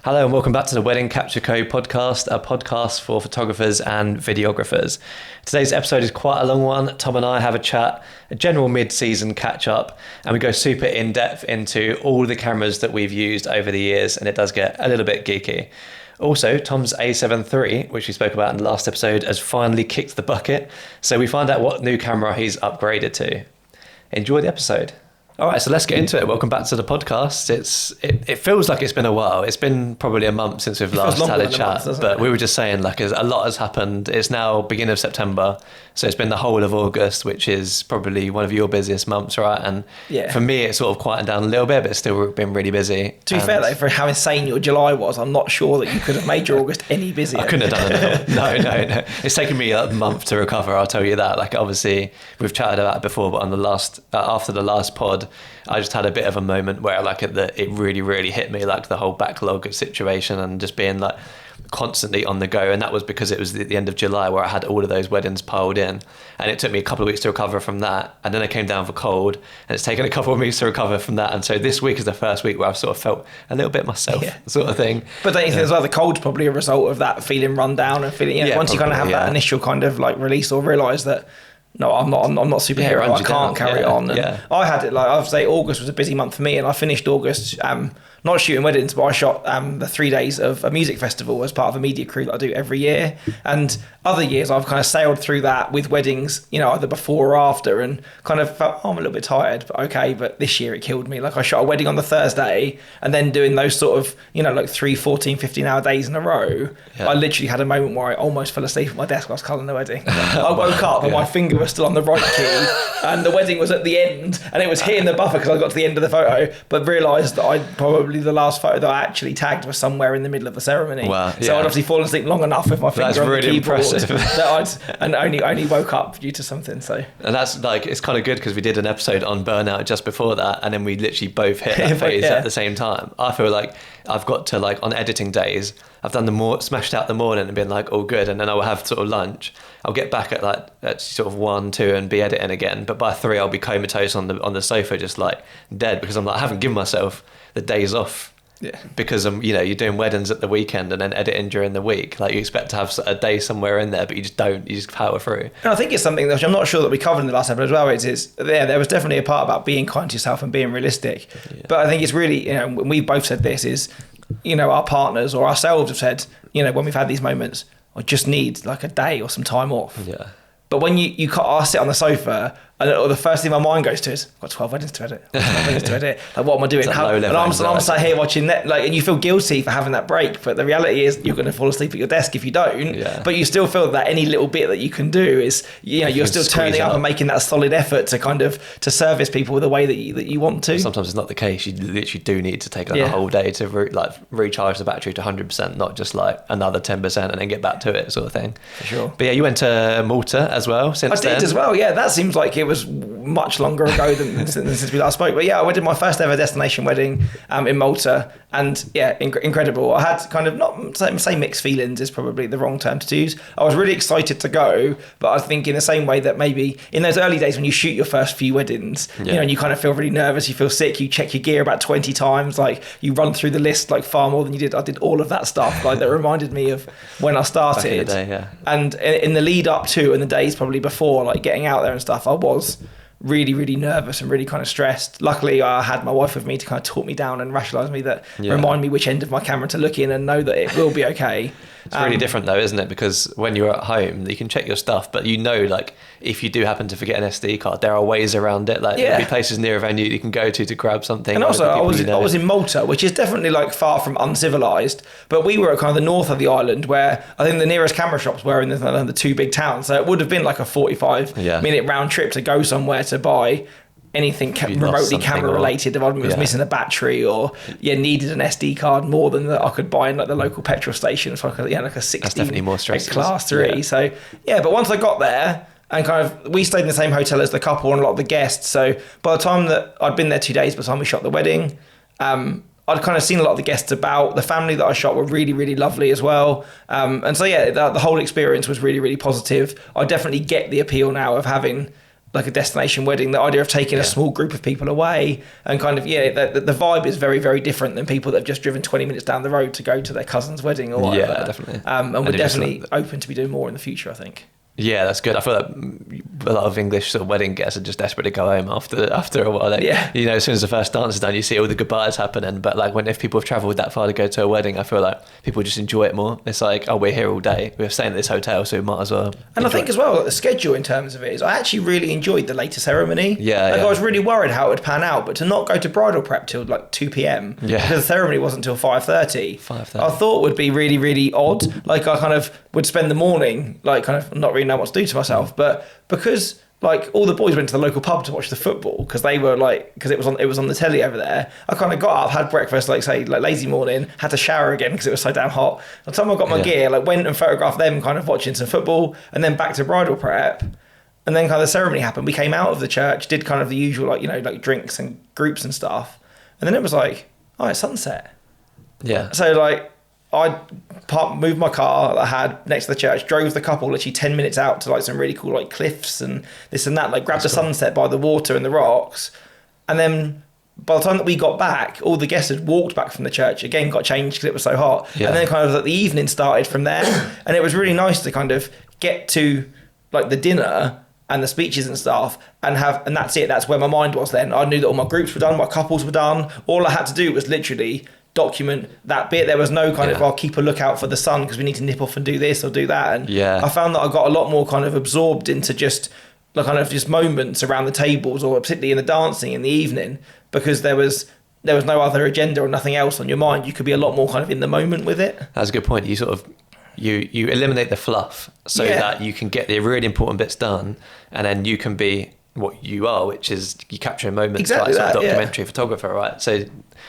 Hello and welcome back to the Wedding Capture Co podcast, a podcast for photographers and videographers. Today's episode is quite a long one. Tom and I have a chat, a general mid-season catch-up, and we go super in-depth into all the cameras that we've used over the years, and it does get a little bit geeky. Also, Tom's A7 III, which we spoke about in the last episode, has finally kicked the bucket, so we find out what new camera he's upgraded to. Enjoy the episode. All right, so let's get into it. Welcome back to the podcast. It feels like it's been a while. It's been probably a month since we've last had a chat, but we were just saying like a lot has happened. It's now beginning of September, so it's been the whole of August, which is probably one of your busiest months, right? And for me, it's sort of quieted down a little bit, but it's still been really busy. To be fair though, for how insane your July was, I'm not sure that you could have made your August any busier. I couldn't have done it. No. It's taken me a month to recover, I'll tell you that. Like obviously, we've chatted about it before, but on after the last pod, I just had a bit of a moment where like it really hit me, like the whole backlog situation and just being like constantly on the go. And that was because it was the end of July where I had all of those weddings piled in, and it took me a couple of weeks to recover from that. And then I came down for cold, and it's taken a couple of weeks to recover from that. And so this week is the first week where I've sort of felt a little bit myself, sort of thing. But don't you think as well, the cold's probably a result of that feeling run down and feeling, once you kind of have that initial kind of like release or realise that, no, I'm not superhero. I can't carry on. And I had it like, I would say August was a busy month for me, and I finished August not shooting weddings, but I shot the 3 days of a music festival as part of a media crew that I do every year. And other years I've kind of sailed through that with weddings, either before or after, and kind of felt, I'm a little bit tired, but okay. But this year it killed me. Like I shot a wedding on the Thursday, and then doing those sort of, like 3, 14, 15-hour days in a row. I literally had a moment where I almost fell asleep at my desk while I was colouring the wedding. I woke up and my finger was still on the right key, and the wedding was at the end, and it was hitting the buffer because I got to the end of the photo, but realised that I'd probably the last photo that I actually tagged was somewhere in the middle of the ceremony. Wow, so I'd obviously fallen asleep long enough with my finger on the keyboard that I'd only woke up due to something. So, and that's like, it's kind of good because we did an episode on burnout just before that, and then we literally both hit that phase at the same time. I feel like I've got to, like, on editing days, I've done smashed out the morning and been like all good, and then I will have sort of lunch. I'll get back at sort of 1, 2 and be editing again, but by 3 I'll be comatose on the sofa, just like dead, because I'm like, I haven't given myself the days off. Because you're doing weddings at the weekend and then editing during the week. Like you expect to have a day somewhere in there, but you just don't. You just power through. And I think it's something that I'm not sure that we covered in the last episode as well. There was definitely a part about being kind to yourself and being realistic. But I think it's really, we both said this is, our partners or ourselves have said, when we've had these moments, I just need like a day or some time off. Yeah. But when I sit on the sofa, and the first thing my mind goes to is, I've got 12 weddings to edit. Like, what am I doing? And I'm sat here watching that, like, and you feel guilty for having that break. But the reality is, you're going to fall asleep at your desk if you don't. Yeah. But you still feel that any little bit that you can do is, you're still turning up and making that solid effort to kind of to service people the way that you want to. Sometimes it's not the case. You literally do need to take a whole day to recharge the battery to 100%, not just like another 10% and then get back to it, sort of thing. For sure. But you went to Malta as well since then. I did as well. Yeah, that seems like it was much longer ago than since we last spoke. But I went to my first ever destination wedding in Malta, and incredible. I had kind of, not say mixed feelings is probably the wrong term to use. I was really excited to go, but I think in the same way that maybe in those early days when you shoot your first few weddings, and you kind of feel really nervous, you feel sick, you check your gear about 20 times, like you run through the list like far more than you did. I did all of that stuff like that reminded me of when I started. Back in the day, and in the lead up to and the days probably before, like getting out there and stuff, I was really nervous and really kind of stressed. Luckily I had my wife with me to kind of talk me down and rationalise me that remind me which end of my camera to look in and know that it will be okay. It's really different though, isn't it? Because when you're at home, you can check your stuff, but like if you do happen to forget an SD card, there are ways around it. Like there'll be places near a venue you can go to grab something. And also I was in Malta, which is definitely like far from uncivilized, but we were at kind of the north of the island where I think the nearest camera shops were in the 2 big towns. So it would have been like a 45-minute round trip to go somewhere to buy anything remotely camera related. If I was missing a battery or needed an SD card more than that I could buy in like the local petrol station. It's like a 16. That's definitely more stressful. Class 3. So but once I got there and kind of we stayed in the same hotel as the couple and a lot of the guests. So by the time that I'd been there 2 days, by the time we shot the wedding, I'd kind of seen a lot of the guests about. The family that I shot were really lovely as well. And so the whole experience was really positive. I definitely get the appeal now of having like a destination wedding, the idea of taking a small group of people away and kind of, the vibe is very, very different than people that have just driven 20 minutes down the road to go to their cousin's wedding or whatever. Yeah, definitely. And we're definitely open to be doing more in the future, I think. Yeah, that's good. I feel like a lot of English sort of wedding guests are just desperate to go home after a while. You know, as soon as the first dance is done, you see all the goodbyes happening. But like if people have travelled that far to go to a wedding, I feel like people just enjoy it more. It's like, oh, we're here all day. We're staying at this hotel, so we might as well. And I think as well, like the schedule in terms of it is, I actually really enjoyed the later ceremony. I was really worried how it would pan out, but to not go to bridal prep till like 2 p.m. because the ceremony wasn't till 5:30. I thought would be really, really odd. Like I kind of would spend the morning like kind of not really know what to do to myself, but because like all the boys went to the local pub to watch the football because they were like, because it was on the telly over there, I kind of got up, had breakfast, like say like lazy morning, had to shower again because it was so damn hot. By the time I got my gear, like went and photographed them kind of watching some football, and then back to bridal prep, and then kind of the ceremony happened. We came out of the church, did kind of the usual like, you know, like drinks and groups and stuff, and then it was like, oh, it's sunset. So like I moved my car that I had next to the church, drove the couple literally 10 minutes out to like some really cool like cliffs and this and that, like grabbed the sunset by the water and the rocks. And then by the time that we got back, all the guests had walked back from the church, again got changed because it was so hot. And then kind of like the evening started from there. And it was really nice to kind of get to like the dinner and the speeches and stuff and that's it. That's where my mind was then. I knew that all my groups were done, my couples were done. All I had to do was literally document that bit. There was no kind of, I'll keep a lookout for the sun because we need to nip off and do this or do that. And I found that I got a lot more kind of absorbed into just like kind of just moments around the tables, or particularly in the dancing in the evening, because there was no other agenda or nothing else on your mind. You could be a lot more kind of in the moment with it. That's a good point. You sort of you eliminate the fluff so that you can get the really important bits done, and then you can be what you are, which is you capture moments, exactly, like sort of documentary photographer, right? So,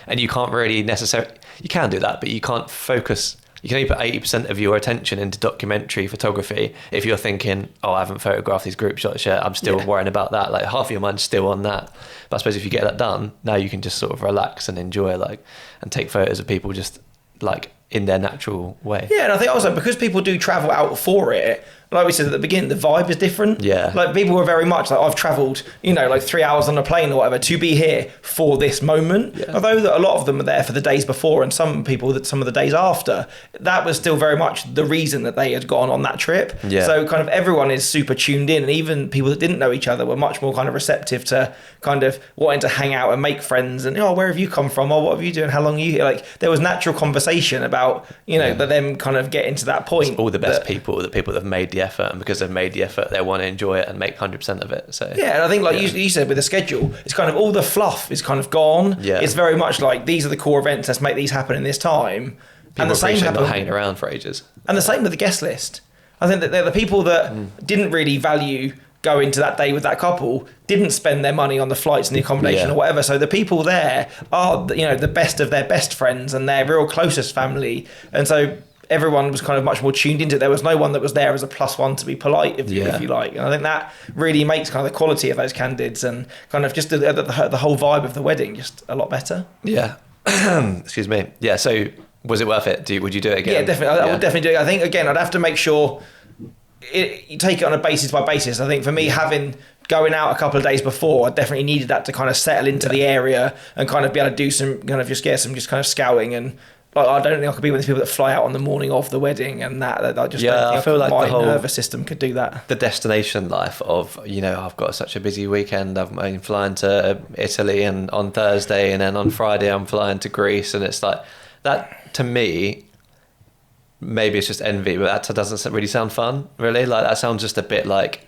and you can't really necessarily, you can do that, but you can't focus. You can only put 80% of your attention into documentary photography if you're thinking, oh, I haven't photographed these group shots yet, I'm still worrying about that. Like half of your mind's still on that. But I suppose if you get that done, now you can just sort of relax and enjoy and take photos of people just like in their natural way. Yeah, and I think also because people do travel out for it, like we said at the beginning, the vibe is different. Yeah. Like people were very much like, I've travelled, you know, like 3 hours on a plane or whatever to be here for this moment. Yeah. Although that a lot of them were there for the days before, and some people that some of the days after, that was still very much the reason that they had gone on that trip. Yeah. So kind of everyone is super tuned in, and even people that didn't know each other were much more kind of receptive to kind of wanting to hang out and make friends and, oh, where have you come from? Oh, what have you doing? How long are you here? Like there was natural conversation about, you know, that them kind of getting to that point. It's all the best people, the people that have made the effort, and because they've made the effort, they want to enjoy it and make 100% of it. So yeah, and I think like you said with the schedule, it's kind of all the fluff is kind of gone. Yeah. It's very much like these are the core events, let's make these happen in this time. People and the same happen, not hanging around for ages. And the same with the guest list. I think that they're the people that didn't really value going to that day with that couple, didn't spend their money on the flights and the accommodation or whatever. So the people there are, you know, the best of their best friends and their real closest family. And so everyone was kind of much more tuned into it. There was no one that was there as a plus one to be polite, if you like. And I think that really makes kind of the quality of those candidates and kind of just the whole vibe of the wedding just a lot you Yeah. Excuse me. Yeah. So was it worth it? Would you do it again? Yeah, definitely. I would definitely do it. I think, again, I'd have to make sure you take it on a basis by basis. I think for me, going out a couple of days before, I definitely needed that to kind of settle into the area and kind of be able to do some kind of just kind of scouting. And like, I don't think I could be one of these people that fly out on the morning of the wedding and that I just don't think I feel like my nervous system could do that. The destination life of, you know, I've got such a busy weekend, I'm flying to Italy and on Thursday, and then on Friday I'm flying to Greece, and it's like that to me. Maybe it's just envy, but that doesn't really sound fun, really. Like that sounds just a bit like.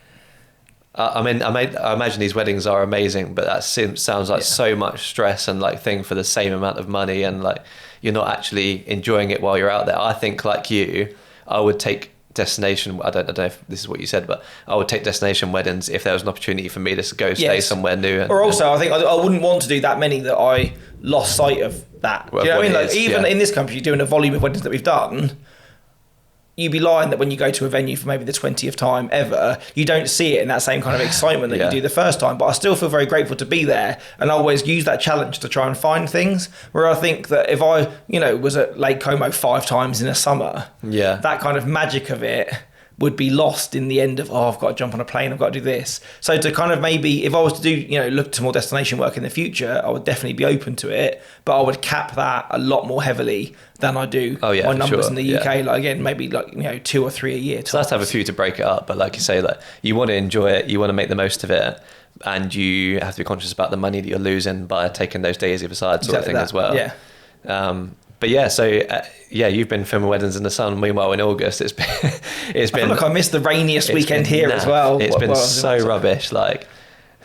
I imagine these weddings are amazing, but that sounds like so much stress and like thing for the same amount of money, and like you're not actually enjoying it while you're out there. I think like you, I would take destination. I don't know if this is what you said, but I would take destination weddings if there was an opportunity for me to go stay somewhere new. Or also, I think I wouldn't want to do that many that I lost sight of that. Well, you know what I mean? Like even in this country, doing a volume of weddings that we've done. You'd be lying that when you go to a venue for maybe the 20th time ever, you don't see it in that same kind of excitement that you do the first time. But I still feel very grateful to be there, and I always use that challenge to try and find things. Where I think that if I, you know, was at Lake Como 5 times in a summer, that kind of magic of it would be lost in the end of, I've got to jump on a plane, I've got to do this. So to kind of maybe, if I was to do, look to more destination work in the future, I would definitely be open to it, but I would cap that a lot more heavily than I do my numbers in the UK. Like again, maybe 2 or 3 a year. So that's to have a few to break it up, but like you say, like you want to enjoy it, you want to make the most of it, and you have to be conscious about the money that you're losing by taking those days either side sort of thing as well. Yeah. But yeah, so you've been filming weddings in the sun. Meanwhile, in August, it's been. I feel like I missed the rainiest weekend here as well. It's been so rubbish. Like,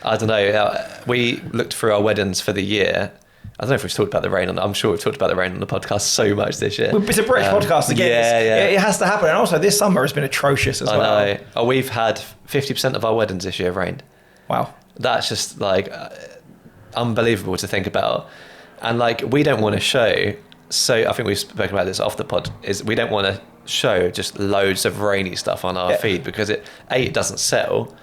I don't know. We looked through our weddings for the year. I don't know if we've talked about the rain I'm sure we've talked about the rain on the podcast so much this year. It's a British podcast again. Yeah. It has to happen. And also this summer has been atrocious as well. I know. Oh, we've had 50% of our weddings this year rained. Wow. That's just like unbelievable to think about. And like, we don't want to show. So I think we've spoken about this off the pod, is we don't want to show just loads of rainy stuff on our feed because it doesn't sell,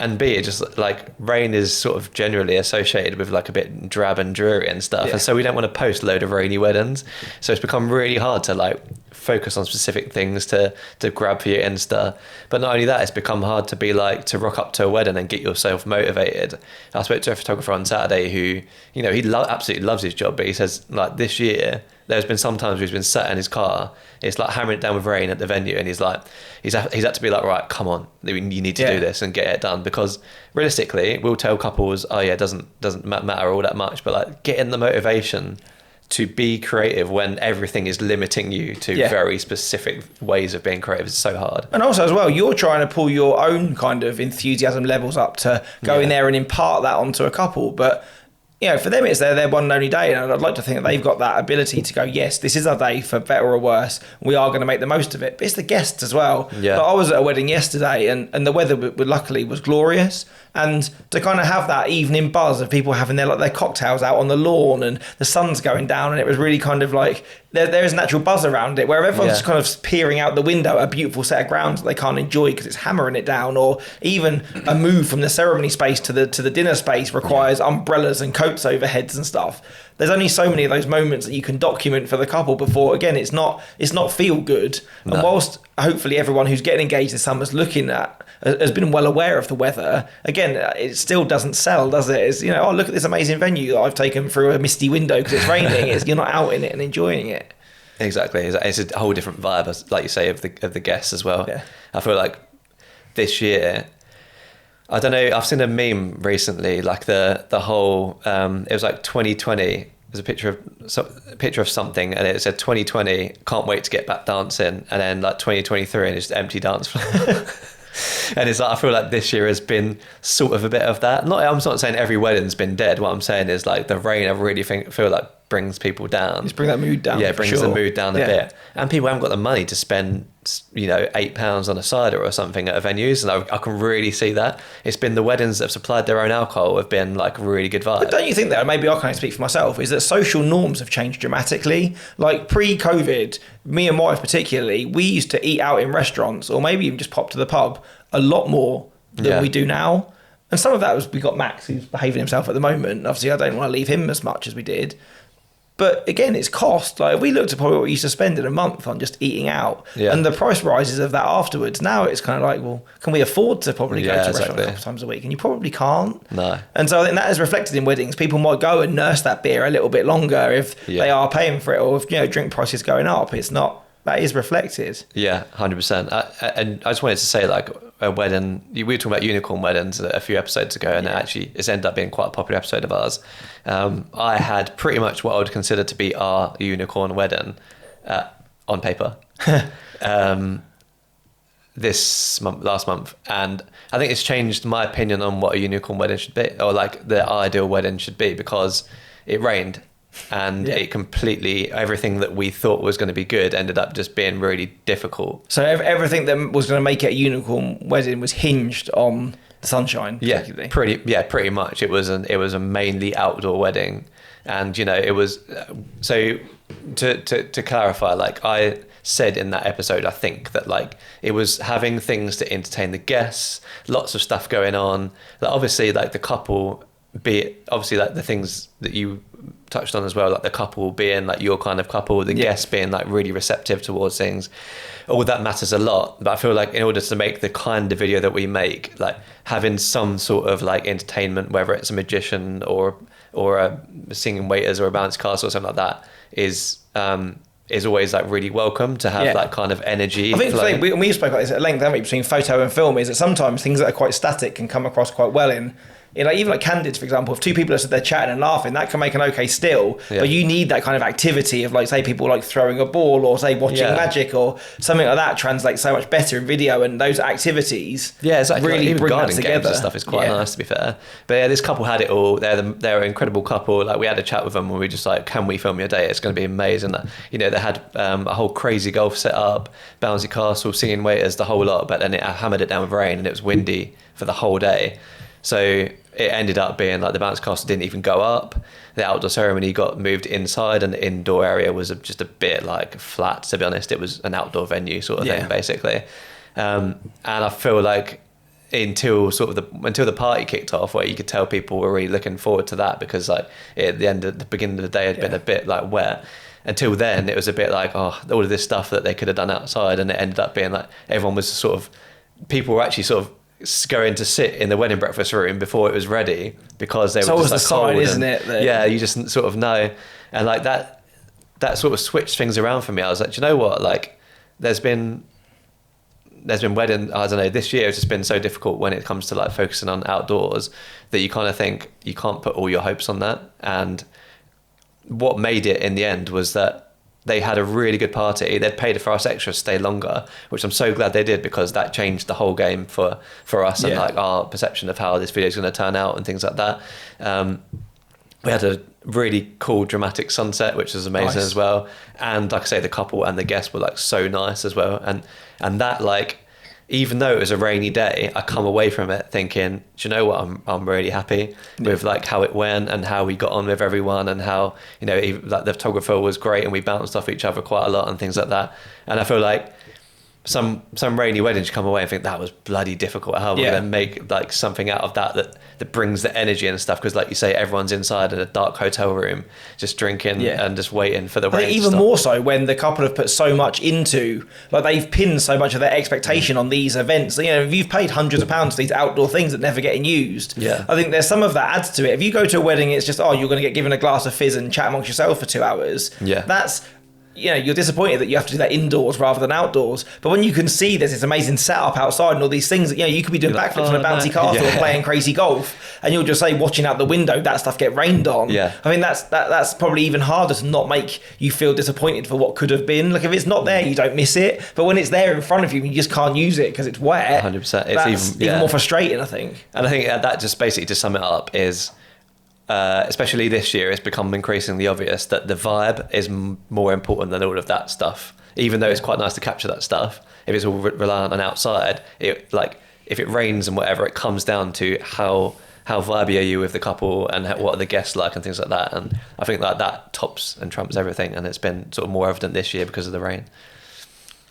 and B, it just like rain is sort of generally associated with like a bit drab and dreary and stuff. And so we don't want to post a load of rainy weddings. So it's become really hard to like focus on specific things to grab for your Insta. But not only that, it's become hard to be like, to rock up to a wedding and get yourself motivated. I spoke to a photographer on Saturday who, he absolutely loves his job, but he says like this year, there's been some times where he's been sat in his car, it's like hammering it down with rain at the venue, and he's like, he's had to be like, right, come on, you need to do this and get it done, because realistically, we'll tell couples, oh yeah, it doesn't matter all that much, but like getting the motivation to be creative when everything is limiting you to very specific ways of being creative is so hard. And also as well, you're trying to pull your own kind of enthusiasm levels up to go in there and impart that onto a couple, but for them, it's their one and only day. And I'd like to think that they've got that ability to go, yes, this is our day, for better or worse. We are going to make the most of it. But it's the guests as well. Yeah. But I was at a wedding yesterday and the weather luckily was glorious. And to kind of have that evening buzz of people having their cocktails out on the lawn and the sun's going down, and it was really kind of like, there is a natural buzz around it where everyone's just kind of peering out the window at a beautiful set of grounds that they can't enjoy because it's hammering it down, or even a move from the ceremony space to the dinner space requires umbrellas and coats overheads and stuff. There's only so many of those moments that you can document for the couple before, again, it's not feel good. No. And whilst hopefully everyone who's getting engaged this summer has been well aware of the weather, again, it still doesn't sell, does it? It's, oh, look at this amazing venue that I've taken through a misty window because it's raining. You're not out in it and enjoying it. Exactly. It's a whole different vibe, like you say, of the guests as well. Yeah. I feel like this year, I don't know, I've seen a meme recently, like the whole, it was like 2020, there's a picture of something, and it said 2020, can't wait to get back dancing, and then like 2023, and it's just empty dance floor. And it's like, I feel like this year has been sort of a bit of that. I'm not saying every wedding's been dead. What I'm saying is like the rain, I really feel like brings people down. Just bring that mood down. Yeah, it brings the mood down a bit. And people haven't got the money to spend, £8 on a cider or something at a venues, and I can really see that. It's been the weddings that have supplied their own alcohol have been like a really good vibe. But don't you think that, maybe I can't speak for myself, is that social norms have changed dramatically? Like pre-COVID, me and my wife particularly, we used to eat out in restaurants or maybe even just pop to the pub a lot more than we do now. And some of that was, we got Max, who's behaving himself at the moment. Obviously, I don't want to leave him as much as we did. But again, it's cost. Like, we looked at probably what we used to spend in a month on just eating out, and the price rises of that afterwards. Now it's kind of like, well, can we afford to probably go to a restaurant a couple times a week? And you probably can't. No. And so I think that is reflected in weddings. People might go and nurse that beer a little bit longer if they are paying for it, or if drink prices going up. It's not. That is reflected. Yeah, 100%. And I just wanted to say, like, a wedding, we were talking about unicorn weddings a few episodes ago, and it's ended up being quite a popular episode of ours. I had pretty much what I would consider to be our unicorn wedding on paper last month, and I think it's changed my opinion on what a unicorn wedding should be, or like the ideal wedding should be, because it rained. And it completely, everything that we thought was going to be good ended up just being really difficult. So everything that was going to make it a unicorn wedding was hinged on the sunshine. Yeah, pretty much. It was a mainly outdoor wedding, and it was so to clarify. Like I said in that episode, I think that like it was having things to entertain the guests, lots of stuff going on. Like obviously, like the couple, be it obviously like the things that you touched on as well, like the couple being like your kind of couple, the guests being like really receptive towards things, all that matters a lot. But I feel like in order to make the kind of video that we make, like having some sort of like entertainment, whether it's a magician or a singing waiters or a bouncy castle or something like that, is always like really welcome to have that kind of energy. I think we spoke about this at length, haven't we, between photo and film, is that sometimes things that are quite static can come across quite well in like even like candids, for example. If two people are there chatting and laughing, that can make an okay still. But you need that kind of activity of like, say, people like throwing a ball or say watching magic or something like that translates so much better in video, and those activities exactly. really like, bring that together. Games and stuff is quite nice, to be fair. But this couple had it all. They're an incredible couple. Like we had a chat with them and we were just like, can we film your day? It's going to be amazing. They had a whole crazy golf set up, bouncy castle, singing waiters, the whole lot. But then it hammered it down with rain and it was windy for the whole day. So it ended up being like the bounce castle didn't even go up. The outdoor ceremony got moved inside, and the indoor area was just a bit like flat, to be honest. It was an outdoor venue sort of thing, basically. And I feel like until the party kicked off, where you could tell people were really looking forward to that, because like at the beginning of the day had been a bit like wet. Until then, it was a bit like, all of this stuff that they could have done outside, and it ended up being like everyone was people were actually sort of going to sit in the wedding breakfast room before it was ready, because they were just like sign, isn't it? You just sort of know. And like that sort of switched things around for me. I was like, do you know what? Like there's been wedding, I don't know, this year it's just been so difficult when it comes to like focusing on outdoors, that you kind of think you can't put all your hopes on that. And what made it in the end was that they had a really good party. They'd paid for us extra to stay longer, which I'm so glad they did, because that changed the whole game for us and like our perception of how this video is going to turn out and things like that. We had a really cool dramatic sunset, which was amazing as well. And like I say, the couple and the guests were like so nice as well. And that, like, even though it was a rainy day, I come away from it thinking, do you know what? I'm really happy with like how it went and how we got on with everyone, and how, even, like the photographer was great and we bounced off each other quite a lot and things like that. And I feel like some rainy weddings, you come away and think that was bloody difficult. How are we going to make like something out of that brings the energy and stuff? Because like you say, everyone's inside in a dark hotel room just drinking and just waiting for the rain. Even more so when the couple have put so much into, like they've pinned so much of their expectation on these events. If you've paid hundreds of pounds for these outdoor things that never getting used, I think there's some of that adds to it. If you go to a wedding, it's just, you're going to get given a glass of fizz and chat amongst yourself for 2 hours. That's, you're disappointed that you have to do that indoors rather than outdoors. But when you can see there's this amazing setup outside and all these things that, you could be doing backflips on a bouncy castle or playing crazy golf, and you'll just say, watching out the window, that stuff get rained on. I mean, that's probably even harder to not make you feel disappointed for what could have been. Like if it's not there, you don't miss it. But when it's there in front of you, you just can't use it because it's wet. 100%. It's even more frustrating, I think. And I think that just basically, to sum it up, is especially this year, it's become increasingly obvious that the vibe is more important than all of that stuff. Even though it's quite nice to capture that stuff, if it's all reliant on outside, if it rains and whatever, it comes down to how vibey are you with the couple and what are the guests like and things like that. And I think that tops and trumps everything, and it's been sort of more evident this year because of the rain.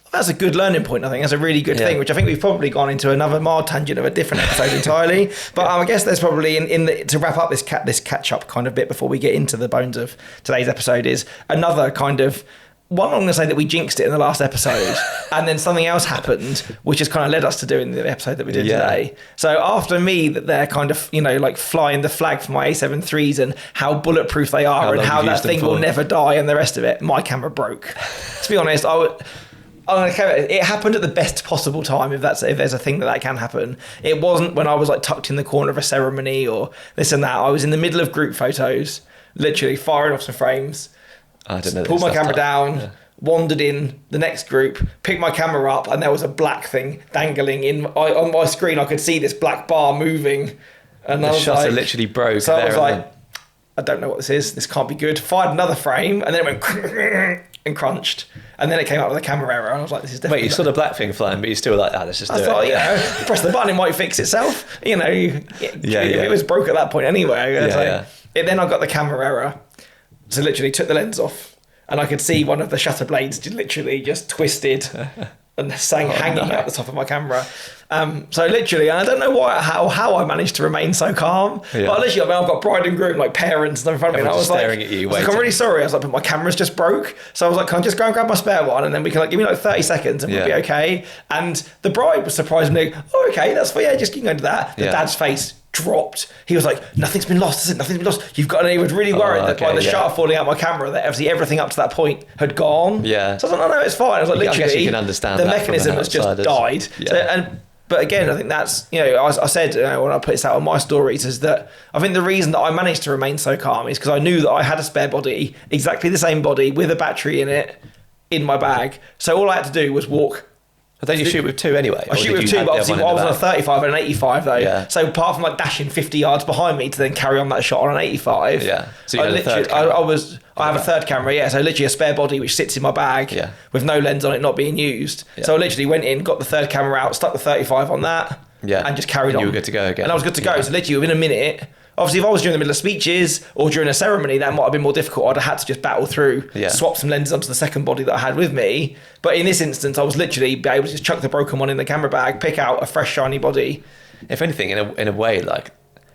That's a good learning point, I think. That's a really good thing, which I think we've probably gone into another mild tangent of a different episode entirely. But I guess there's probably, to wrap up this catch-up kind of bit before we get into the bones of today's episode, is another kind of, one, I'm going to say that we jinxed it in the last episode, and then something else happened, which has kind of led us to doing the episode that we did today. So after me, that they're kind of, like flying the flag for my A7 IIIs and how bulletproof they are and how that thing will never die and the rest of it, my camera broke. To be honest, it happened at the best possible time, if there's a thing that can happen. It wasn't when I was like tucked in the corner of a ceremony or this and that. I was in the middle of group photos, literally firing off some frames. I didn't know. Pulled my camera down, wandered in the next group, picked my camera up, and there was a black thing dangling on my screen. I could see this black bar moving, and the shutter literally broke. So I was like, I don't know what this is. This can't be good. Fired another frame, and then it went and crunched, and then it came out with a camera error, and I was like, this is definitely... Wait, you saw the black thing flying, but you still like, let's just do it. I thought, press the button, it might fix itself. It was broke at that point anyway. Then I got the camera error, so literally took the lens off, and I could see one of the shutter blades literally just twisted and saying hanging out the top of my camera. So literally, and I don't know how I managed to remain so calm. Yeah. But literally, I've got bride and groom, like parents in front of me, and I was staring at you. I'm really sorry. I was like, but my camera's just broke. So I was like, can I just go and grab my spare one, and then we can give me 30 seconds, and we'll be okay. And the bride was surprisingly, okay, that's fine. Yeah, just you can go to that. The dad's face dropped. He was like, nothing's been lost. I said, nothing's been lost. You've got. And he was really worried that by the shutter falling out my camera, that obviously everything up to that point had gone. Yeah. So I was like, no, it's fine. I was like, literally, I guess you can understand the mechanism has just died. Yeah. But again, I think that's, I said when I put this out on my stories, is that I think the reason that I managed to remain so calm is because I knew that I had a spare body, exactly the same body with a battery in it, in my bag. So all I had to do was walk. But then you shoot with 2 anyway. I shoot with 2, but obviously I was on a 35 and an 85 though. Yeah. So apart from dashing 50 yards behind me to then carry on that shot on an 85. Yeah. So you had a third camera. I have a third camera, yeah. So literally a spare body which sits in my bag with no lens on it, not being used. Yeah. So I literally went in, got the third camera out, stuck the 35 on that, and just carried on. You were good to go again. And I was good to go. So literally within a minute. Obviously, if I was during the middle of speeches or during a ceremony, that might have been more difficult. I'd have had to just battle through, swap some lenses onto the second body that I had with me. But in this instance, I was literally able to just chuck the broken one in the camera bag, pick out a fresh, shiny body. If anything, in a way, like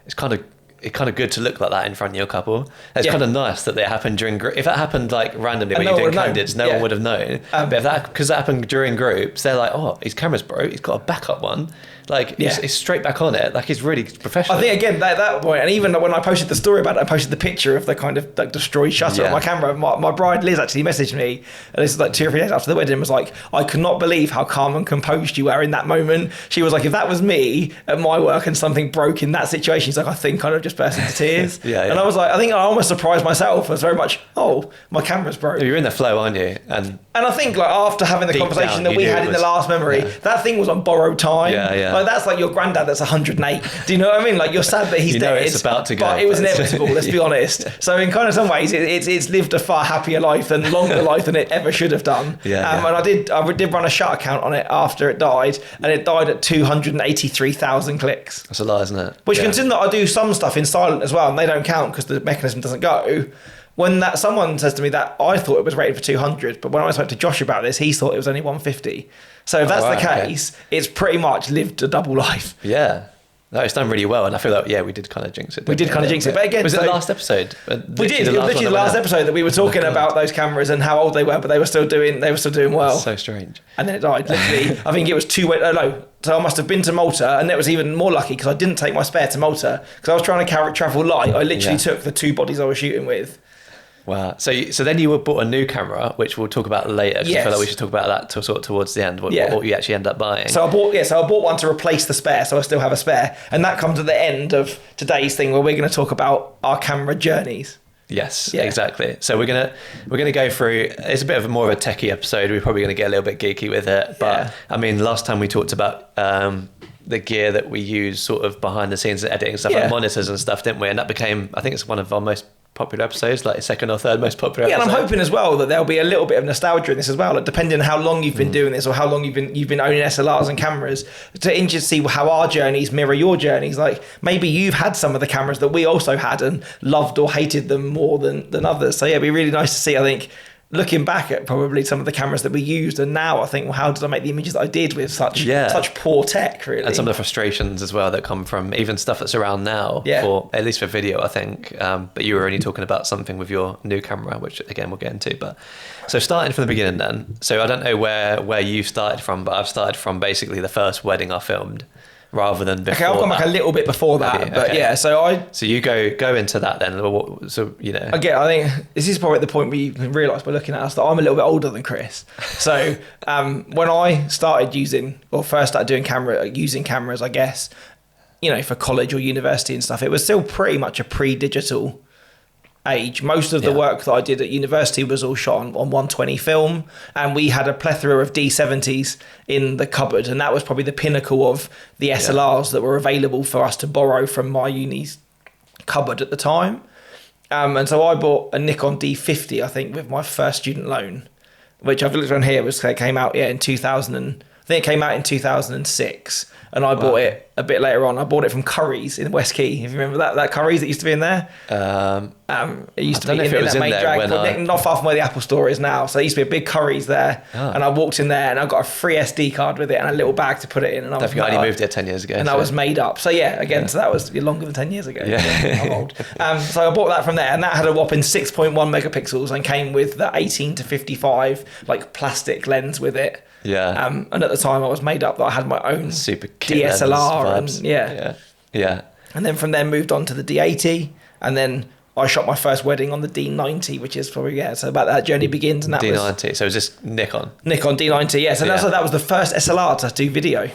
it's kind of good to look like that in front of your couple. It's kind of nice that they happened during if that happened like randomly when you're doing candids, no one would have known. But if because that happened during groups, they're like, oh, his camera's broke, he's got a backup one. Like it's straight back on it. Like he's really professional. I think again that point, and even when I posted the story about it, I posted the picture of the kind of like destroyed shutter on my camera. My bride Liz actually messaged me, and this is like 2 or 3 days after the wedding, and was like, I could not believe how calm and composed you were in that moment. She was like, if that was me at my work and something broke in that situation, she's like, I think I'd have just burst into tears. And I was like, I think I almost surprised myself. I was very much, my camera's broke. You're in the flow, aren't you? And I think like after having the conversation that we had in the last memory, that thing was on borrowed time. Like that's like your granddad that's 108. Do you know what I mean? Like you're sad that he's dead. It's about to go, but it was inevitable. Let's be honest. So in kind of some ways, it's lived a far happier life and longer life than it ever should have done. And I did run a shutter count on it after it died, and it died at 283,000 clicks. That's a lot, isn't it? Which considering that I do some stuff in silent as well, and they don't count because the mechanism doesn't go. When someone says to me that I thought it was rated for 200, but when I spoke to Josh about this, he thought it was only 150. So if that's the case, it's pretty much lived a double life. Yeah. No, it's done really well, and I feel like we did kind of jinx it. We did kind of jinx it, but again, was it the last episode? We did. It was literally the last episode that we were talking about those cameras and how old they were, but they were still doing well. So strange. And then it died. Literally, I think it was 2 weeks. No, so I must have been to Malta, and it was even more lucky because I didn't take my spare to Malta because I was trying to travel light. I literally took the 2 bodies I was shooting with. Wow. So then you bought a new camera, which we'll talk about later. I feel like we should talk about that towards the end. What you actually end up buying. So I bought one to replace the spare, so I still have a spare, and that comes at the end of today's thing where we're going to talk about our camera journeys. Yes, exactly. So we're gonna go through. It's a bit of more of a techie episode. We're probably going to get a little bit geeky with it, but I mean, last time we talked about the gear that we use, sort of behind the scenes and editing stuff, like monitors and stuff, didn't we? And that became, I think, it's one of our most popular episodes, like second or third most popular episode. And I'm hoping as well that there'll be a little bit of nostalgia in this as well, like depending on how long you've been doing this or how long you've been owning SLRs and cameras, to see how our journeys mirror your journeys. Like maybe you've had some of the cameras that we also had and loved or hated them more than others. So it'd be really nice to see, I think, looking back at probably some of the cameras that we used, and now I think, well, how did I make the images that I did with such poor tech, really? And some of the frustrations as well that come from even stuff that's around now, for at least for video, I think. But you were only talking about something with your new camera, which again we'll get into. But so starting from the beginning then. So I don't know where you started from, but I've started from basically the first wedding I filmed, rather than before. Okay, I've gone back a little bit before that, but So you go into that then. So again, I think this is probably the point where you can realise by looking at us that I'm a little bit older than Chris. So when I started first started using cameras, I guess, for college or university and stuff, it was still pretty much a pre-digital age. Most of the work that I did at university was all shot on 120 film, and we had a plethora of D70s in the cupboard, and that was probably the pinnacle of the SLRs that were available for us to borrow from my uni's cupboard at the time. And so I bought a Nikon D50, I think, with my first student loan, which I've looked on here, came out in 2000 and I think it came out in 2006, and I bought it a bit later on. I bought it from Curry's in West Quay. If you remember that Curry's that used to be in there. It used to be in that main drag, not far from where the Apple Store is now. So there used to be a big Curry's there, and I walked in there, and I got a free SD card with it and a little bag to put it in. And I only moved there 10 years ago, and I was made up. So so that was longer than 10 years ago. Yeah, I'm old. So I bought that from there, and that had a whopping 6.1 megapixels and came with the 18 to 55 like plastic lens with it. Yeah. And at the time I was made up that I had my own super DSLR and yeah. And then from there moved on to the D80, and then I shot my first wedding on the D90, which is probably so about that journey begins. And that D90. was so it was just Nikon D90. Yes, and that was the first SLR to do video.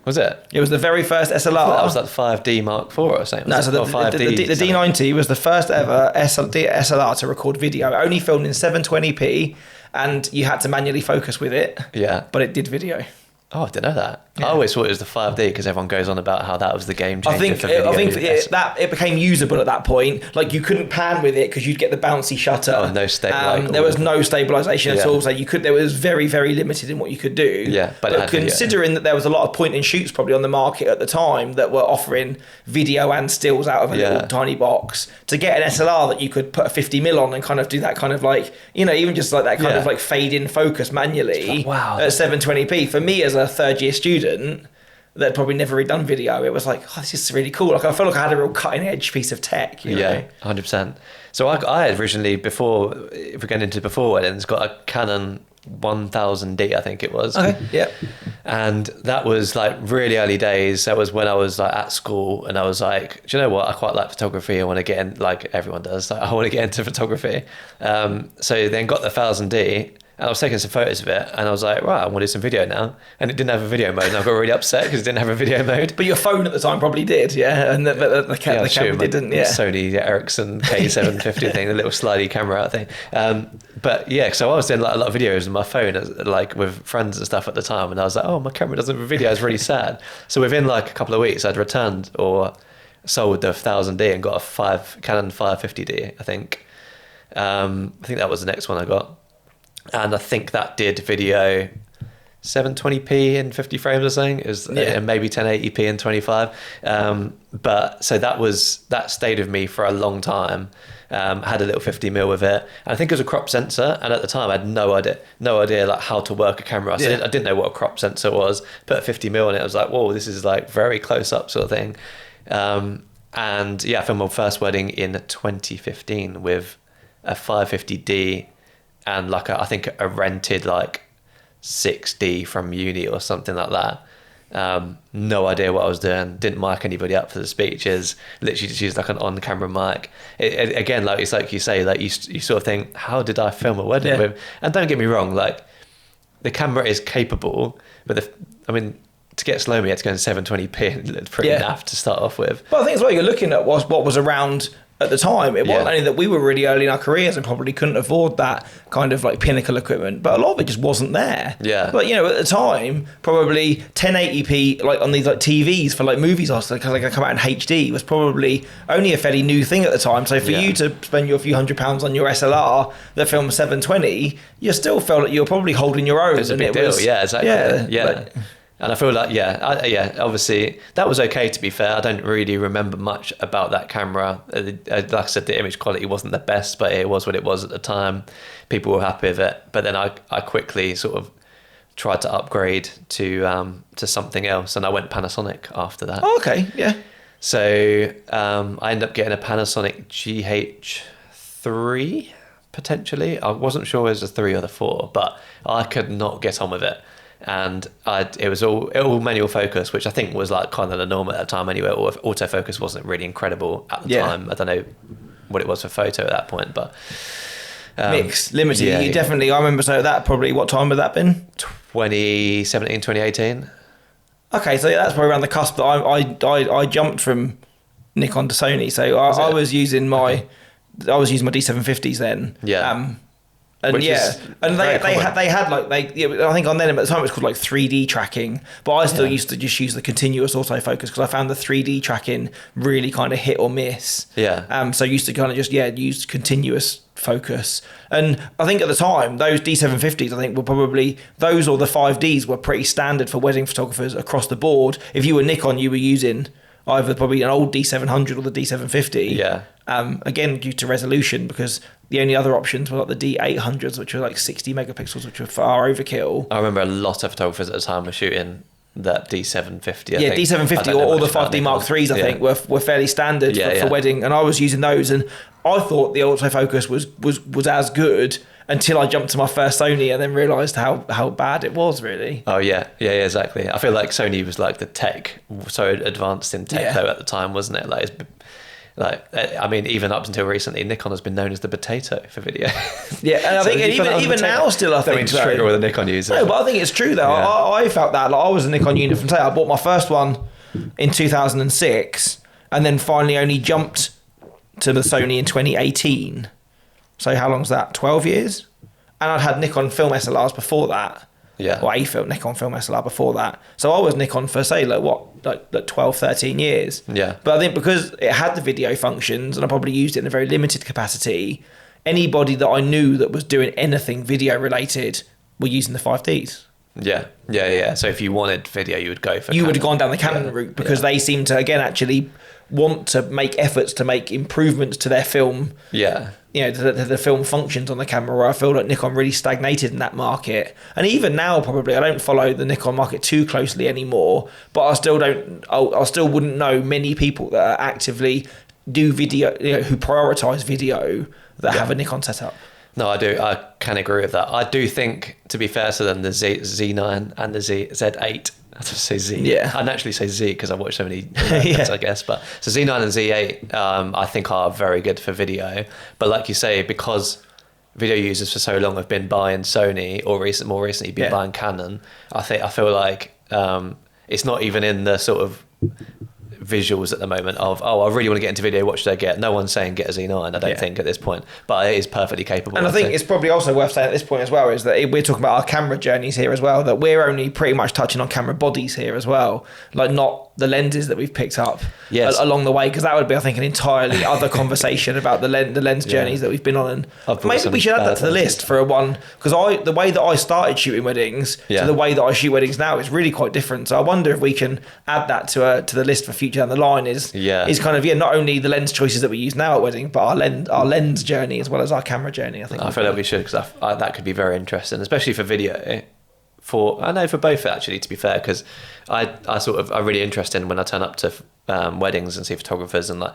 Was it? It was the very first SLR. That was like 5D Mark IV or something. No, so the D90 was the first ever SLR to record video. It only filmed in 720p, and you had to manually focus with it. Yeah. But it did video. Oh, I didn't know that. Yeah. I always thought it was the 5D because everyone goes on about how that was the game changer. I think it became usable at that point. Like you couldn't pan with it because you'd get the bouncy shutter. Oh, no stabilization. There was no stabilization at all. So there was very, very limited in what you could do. Yeah, but considering that there was a lot of point and shoots probably on the market at the time that were offering video and stills out of a little tiny box, to get an SLR that you could put a 50mm on and kind of do that kind of like, even just like that kind of like fade in focus manually at 720p. For me as a third year student that probably never really done video, it was like, this is really cool. Like I felt like I had a real cutting edge piece of tech. You know? 100%. So I had originally, before, if we're getting into before weddings, got a Canon 1000D, I think it was. Okay. Yeah. And that was like really early days. That was when I was like at school, and I was like, do you know what? I quite like photography. I want to get in, like everyone does. Like, I want to get into photography. So then got the 1000D. And I was taking some photos of it, and I was like, right, I want to do some video now. And it didn't have a video mode, and I got really upset because it didn't have a video mode. But your phone at the time probably did, yeah? And the camera didn't, yeah. Sony Ericsson K750 thing, the little slidey camera thing. But yeah, so I was doing like a lot of videos on my phone, like with friends and stuff at the time, and I was like, oh, my camera doesn't have a video, it's really sad. So within like a couple of weeks, I'd returned or sold the 1000D and got a Canon 550D, I think. I think that was the next one I got. And I think that did video 720p in 50 frames or something, and maybe 1080p in 25. But so that stayed with me for a long time. Had a little 50mm with it, and I think it was a crop sensor. And at the time, I had no idea like how to work a camera. So I didn't know what a crop sensor was. Put a 50mm on it. I was like, whoa, this is like very close up sort of thing. And yeah, I filmed my first wedding in 2015 with a 550D. And like I think a rented like 6D from uni or something like that. No idea what I was doing. Didn't mic anybody up for the speeches. Literally just used like an on-camera mic. Again, like it's like you say, like you sort of think, how did I film a wedding with? And don't get me wrong, like the camera is capable, but to get slow-mo, you had to go in 720p. It's pretty naff to start off with. But I think it's what you're looking at was what was around at the time. It wasn't only that we were really early in our careers and probably couldn't afford that kind of like pinnacle equipment, but a lot of it just wasn't there. Yeah. But at the time, probably 1080p like on these like TVs for like movies or something, like come out in HD was probably only a fairly new thing at the time. So for you to spend your few £100 on your SLR that filmed 720, you still felt like you were probably holding your own. It's a big deal. Yeah, exactly. Yeah. And I feel like, obviously that was okay, to be fair. I don't really remember much about that camera. Like I said, the image quality wasn't the best, but it was what it was at the time. People were happy with it. But then I quickly sort of tried to upgrade to something else, and I went Panasonic after that. Oh, okay, yeah. So I ended up getting a Panasonic GH3, potentially. I wasn't sure it was the 3 or the 4, but I could not get on with it. And it was all manual focus, which I think was like kind of the norm at that time anyway. Autofocus wasn't really incredible at the time. I don't know what it was for photo at that point, but mixed, limited. You definitely. I remember. So that probably, what time would that been? 2017, 2018. Okay, so that's probably around the cusp that I jumped from Nikon to Sony. So I was using my D750s then. Yeah. And they had I think on them at the time it was called like 3D tracking, but I still used to just use the continuous autofocus because I found the 3D tracking really kind of hit or miss. So I used to kind of just use continuous focus. And I think at the time those D750s I think were probably those, or the 5Ds were pretty standard for wedding photographers across the board. If you were Nikon, you were using either probably an old D700 or the D750. Again, due to resolution, because the only other options were like the D800s, which were like 60 megapixels, which were far overkill. I remember a lot of photographers at the time were shooting that D750. I think. D750 or the 5D Mark IIIs, I think, were fairly standard for wedding, and I was using those, and I thought the autofocus was as good until I jumped to my first Sony and then realised how bad it was, really. Oh, yeah, exactly. I feel like Sony was like the tech, so advanced in tech though at the time, wasn't it? I mean, even up until recently, Nikon has been known as the potato for video. And I think even now still, I think so. Trigger with a Nikon user. No, but I think it's true though. I felt that. Like, I was a Nikon unit from say I bought my first one in 2006 and then finally only jumped to the Sony in 2018. So how long's that? 12 years? And I'd had Nikon film SLRs before that. Or Nikon film SLR before that. So I was Nikon for say 12, 13 years. But I think because it had the video functions and I probably used it in a very limited capacity, anybody that I knew that was doing anything video related were using the 5Ds. So if you wanted video, you would go for You would have gone down the Canon route because they seem to, again, actually want to make efforts to make improvements to their film. The film functions on the camera, where I feel like Nikon really stagnated in that market. And even now, probably, I don't follow the Nikon market too closely anymore, but I still wouldn't know many people that are actively do video, who prioritize video that have a Nikon setup. No, I do. I can agree with that. I do think, to be fair to them, the Z9 and the Z8, I have to say Z. I naturally say Z because I watch so many I guess. But so Z9 and Z8, I think are very good for video. But like you say, because video users for so long have been buying Sony, or more recently been buying Canon, I feel like it's not even in the sort of visuals at the moment of, I really want to get into video, what should I get? No one's saying get a Z9, I don't think, at this point, but it is perfectly capable. And I think it's probably also worth saying at this point as well is that we're talking about our camera journeys here as well, that we're only pretty much touching on camera bodies here as well, like not the lenses that we've picked up along the way, because that would be, I think, an entirely other conversation about the lens journeys that we've been on. And maybe we should add that to the list for a one, because the way that I started shooting weddings to the way that I shoot weddings now is really quite different. So I wonder if we can add that to the list for future down the line, is kind of not only the lens choices that we use now at wedding, but our lens journey as well as our camera journey. I feel like we should, because that could be very interesting, especially for video. For both, actually, to be fair, because I'm really interested when I turn up to weddings and see photographers and like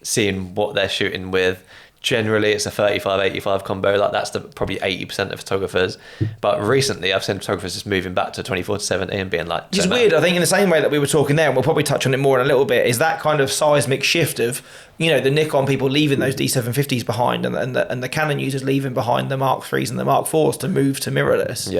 seeing what they're shooting with. Generally, it's a 35-85 combo. Like that's probably 80% of photographers. But recently, I've seen photographers just moving back to 24-70 and being like, it's weird. I think in the same way that we were talking there, and we'll probably touch on it more in a little bit, is that kind of seismic shift of the Nikon people leaving those D750s behind, and the Canon users leaving behind the Mark IIIs and the Mark IVs to move to mirrorless.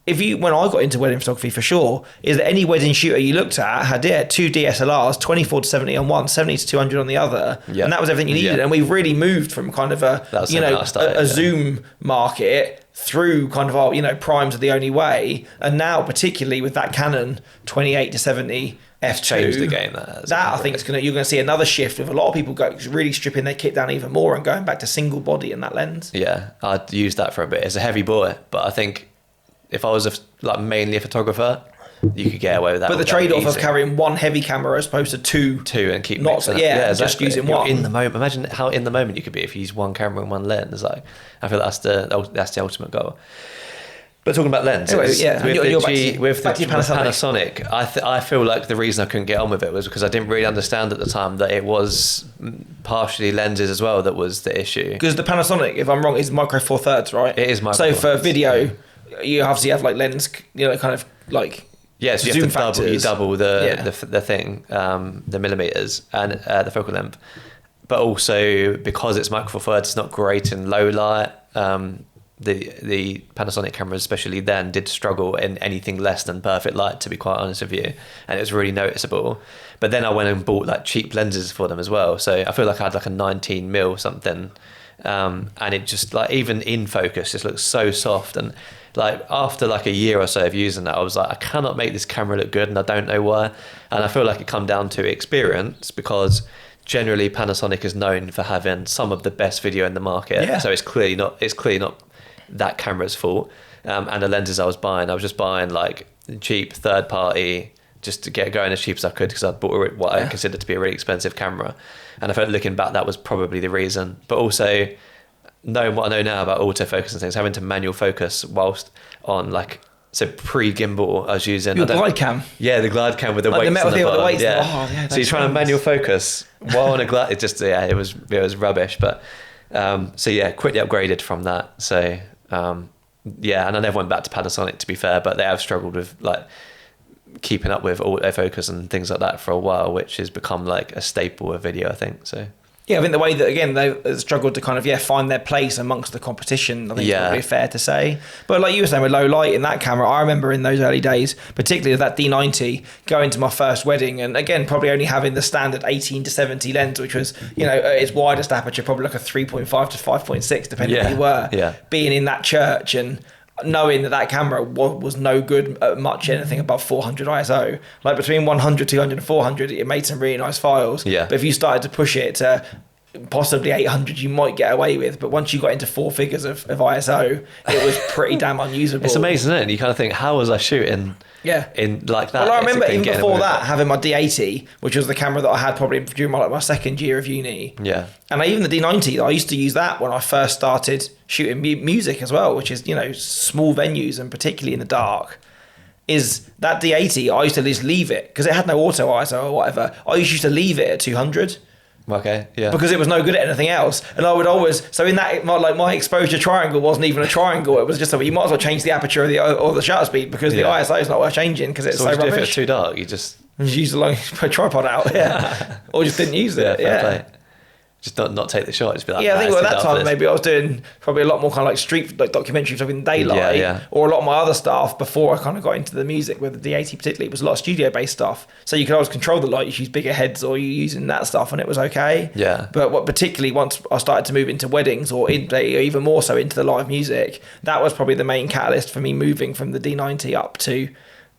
When I got into wedding photography, for sure, is that any wedding shooter you looked at had two DSLRs, 24-70 on one, 70-200 on the other, and that was everything you needed. And we've really moved from kind of a zoom market through kind of our primes are the only way, and now particularly with that Canon 28-70 f2, changed the game. That I think you're going to see another shift with a lot of people really stripping their kit down even more and going back to single body in that lens. I'd use that for a bit. It's a heavy boy, but I think if I was mainly a photographer, you could get away with that. But the trade-off of carrying one heavy camera as opposed to two and keep mixing exactly. Just using one in the moment. Imagine how in the moment you could be if you use one camera and one lens. I feel that's the ultimate goal. But talking about lenses, with the Panasonic, I feel like the reason I couldn't get on with it was because I didn't really understand at the time that it was partially lenses as well that was the issue. Because the Panasonic, if I'm wrong, is micro four thirds, right? It is micro. So for video, you obviously have like lens, kind of like so you have to double the thing, the millimeters and the focal length, but also because it's micro four thirds, it's not great in low light. The Panasonic cameras, especially then, did struggle in anything less than perfect light, to be quite honest with you, and it was really noticeable. But then I went and bought like cheap lenses for them as well, so I feel like I had like a 19mm something And it just like, even in focus, just looks so soft. And like after like a year or so of using that, I was like, I cannot make this camera look good, and I don't know why. And I feel like it come down to experience, because generally Panasonic is known for having some of the best video in the market. So it's clearly not that camera's fault. And the lenses I was just buying like cheap third party, just to get going as cheap as I could, because I bought what I considered to be a really expensive camera. And I felt, looking back, that was probably the reason. But also, knowing what I know now about autofocus and things, having to manual focus whilst on like, so pre-gimbal, I was using your glide cam. Yeah, the glide cam with the weights on the bottom. Yeah. So you're trying to manual focus while on a glide. It just it was rubbish. But so yeah, quickly upgraded from that. So yeah, and I never went back to Panasonic, to be fair, but they have struggled with like keeping up with autofocus and things like that for a while, which has become like a staple of video, I think. So yeah, I think the way that, again, they struggled to kind of find their place amongst the competition, I think is probably fair to say. But like you were saying, with low light in that camera, I remember in those early days, particularly with that D90, going to my first wedding, and again, probably only having the standard 18 to 70 lens, which was, at its widest aperture, probably like a 3.5 to 5.6, depending on where you were, being in that church and knowing that camera was no good at much anything above 400 ISO. Like between 100, 200 and 400, it made some really nice files. But if you started to push it to possibly 800, you might get away with. But once you got into 4 figures of ISO, it was pretty damn unusable. It's amazing, isn't it? You kind of think, how was I shooting in like that? Well, I remember even before that, having my D80, which was the camera that I had probably during my second year of uni. And even the D90, I used to use that when I first started shooting music as well, which is, small venues and particularly in the dark. Is that D80, I used to just leave it, because it had no auto ISO or whatever. I used to leave it at 200. Okay, yeah. Because it was no good at anything else. And I would always, so in that, my exposure triangle wasn't even a triangle. It was just you might as well change the aperture or the shutter speed, because the ISO is not worth changing, because it's so rubbish. If it's too dark, you just use a tripod out, or just didn't use it, Just not take the shot. Just be like, I think at that time maybe I was doing probably a lot more kind of like street documentary stuff in daylight, or a lot of my other stuff before I kind of got into the music. With the D80 particularly, it was a lot of studio based stuff, so you could always control the light. You use bigger heads, or you're using that stuff, and it was okay. But what particularly once I started to move into weddings, or even more so into the live music, that was probably the main catalyst for me moving from the D90 up to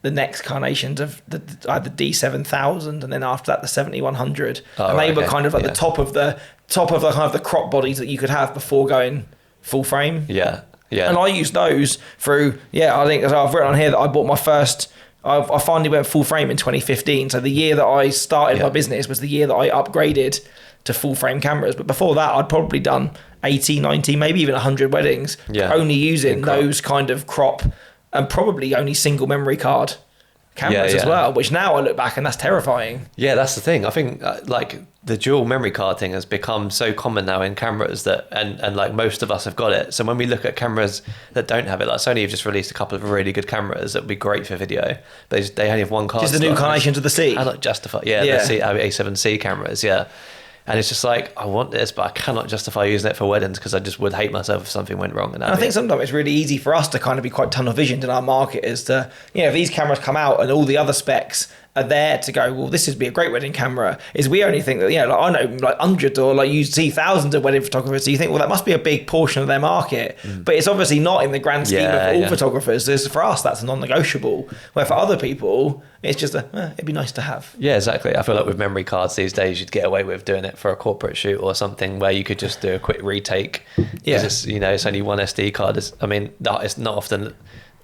the next carnations of the D7000, and then after that the 7100, and they were kind of like the top of the kind of the crop bodies that you could have before going full frame. And I used those through I think, as I've written on here, that I bought my first. I finally went full frame in 2015. So the year that I started my business was the year that I upgraded to full frame cameras. But before that, I'd probably done 80, 90, maybe even 100 weddings, only using those kind of crop. And probably only single memory card cameras as well, which now I look back and that's terrifying. Yeah, that's the thing. I think like the dual memory card thing has become so common now in cameras that, and like most of us have got it. So when we look at cameras that don't have it, like Sony have just released a couple of really good cameras that would be great for video, but they only have one card. Just the new carnations of the C. Cannot justify. The A7C cameras. And it's just like, I want this, but I cannot justify using it for weddings, because I just would hate myself if something went wrong. And I think sometimes it's really easy for us to kind of be quite tunnel visioned in our market, as to, if these cameras come out and all the other specs are there to go, well, this would be a great wedding camera, is we only think that, like I know like hundreds, or like you see thousands of wedding photographers, so you think, well, that must be a big portion of their market. But it's obviously not in the grand scheme of all photographers. For us, that's non-negotiable, where for other people, it's just it'd be nice to have. Yeah, exactly. I feel like with memory cards these days, you'd get away with doing it for a corporate shoot or something, where you could just do a quick retake. It's, it's only one SD card. It's not often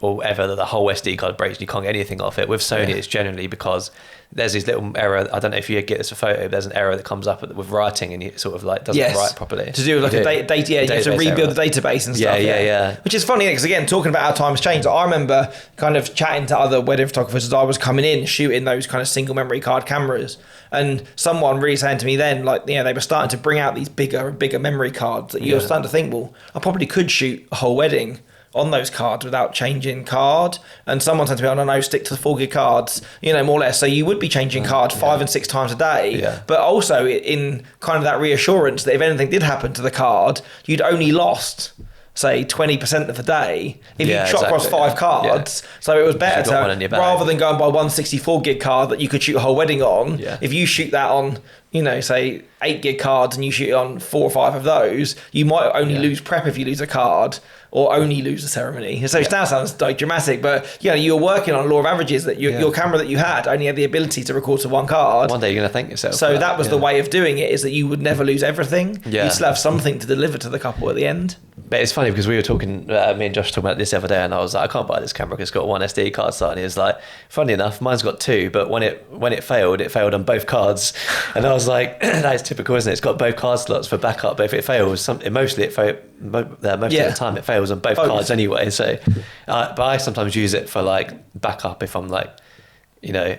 or ever that the whole SD card breaks and you can't get anything off it. With Sony, it's generally because there's this little error. I don't know if you get this a photo, but there's an error that comes up with writing, and it sort of like doesn't write properly. To do with like a data, you have to rebuild the database and stuff. Yeah. Which is funny, because again, talking about how times changed, I remember kind of chatting to other wedding photographers as I was coming in, shooting those kind of single memory card cameras. And someone really saying to me then, like, they were starting to bring out these bigger and bigger memory cards that you're starting to think, well, I probably could shoot a whole wedding on those cards without changing card. And someone said to me, I don't know, stick to the 4 gig cards, more or less. So you would be changing cards 5 and 6 times a day, but also in kind of that reassurance that if anything did happen to the card, you'd only lost say 20% of the day if you shot across 5 cards. So it was better to, rather than go and buy one 64 gig card that you could shoot a whole wedding on, if you shoot that on, you know, say 8 gig cards and you shoot on 4 or 5 of those, you might only lose prep if you lose a card, or only lose the ceremony. So it now sounds like dramatic, but you know, you're working on a law of averages that your camera that you had only had the ability to record to 1 card. One day you're going to thank yourself. So that was the way of doing it, is that you would never lose everything. You'd still have something to deliver to the couple at the end. But it's funny because we were talking, me and Josh talking about this the other day, and I was like, I can't buy this camera because it's got 1 SD card slot. And he was like, funny enough, mine's got 2, but when it failed on both cards. And I was like, that is typical, isn't it? It's got both card slots for backup, but if it fails, most of the time it fails on both cards anyway. So, but I sometimes use it for like backup if I'm like, you know,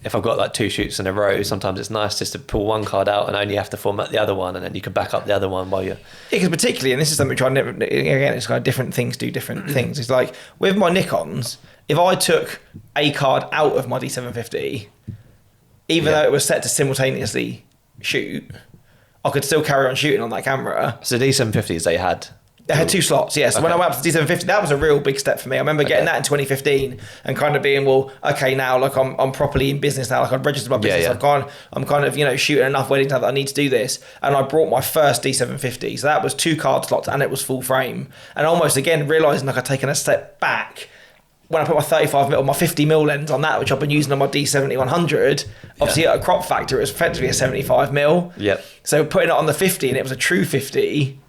if I've got like 2 shoots in a row, sometimes it's nice just to pull 1 card out and only have to format the other one, and then you can back up the other one while you're... Yeah, because particularly, and this is something which I never... Again, it's kind of different things do different things. It's like, with my Nikons, if I took a card out of my D750, even though it was set to simultaneously shoot, I could still carry on shooting on that camera. So D750s they had... They had 2 slots, yes. Okay. When I went up to D750, that was a real big step for me. I remember getting that in 2015 and kind of being, well, okay, now like I'm properly in business now. Like I've registered my business. I'm kind of, you know, shooting enough weddings now that I need to do this. And I brought my first D750. So that was 2 card slots and it was full frame. And almost again realising like I'd taken a step back when I put my 35mm or my 50mm lens on that, which I've been using on my D70-100. Obviously at a crop factor, it was effectively a 75mm. Yep. So putting it on the 50 and it was a true 50.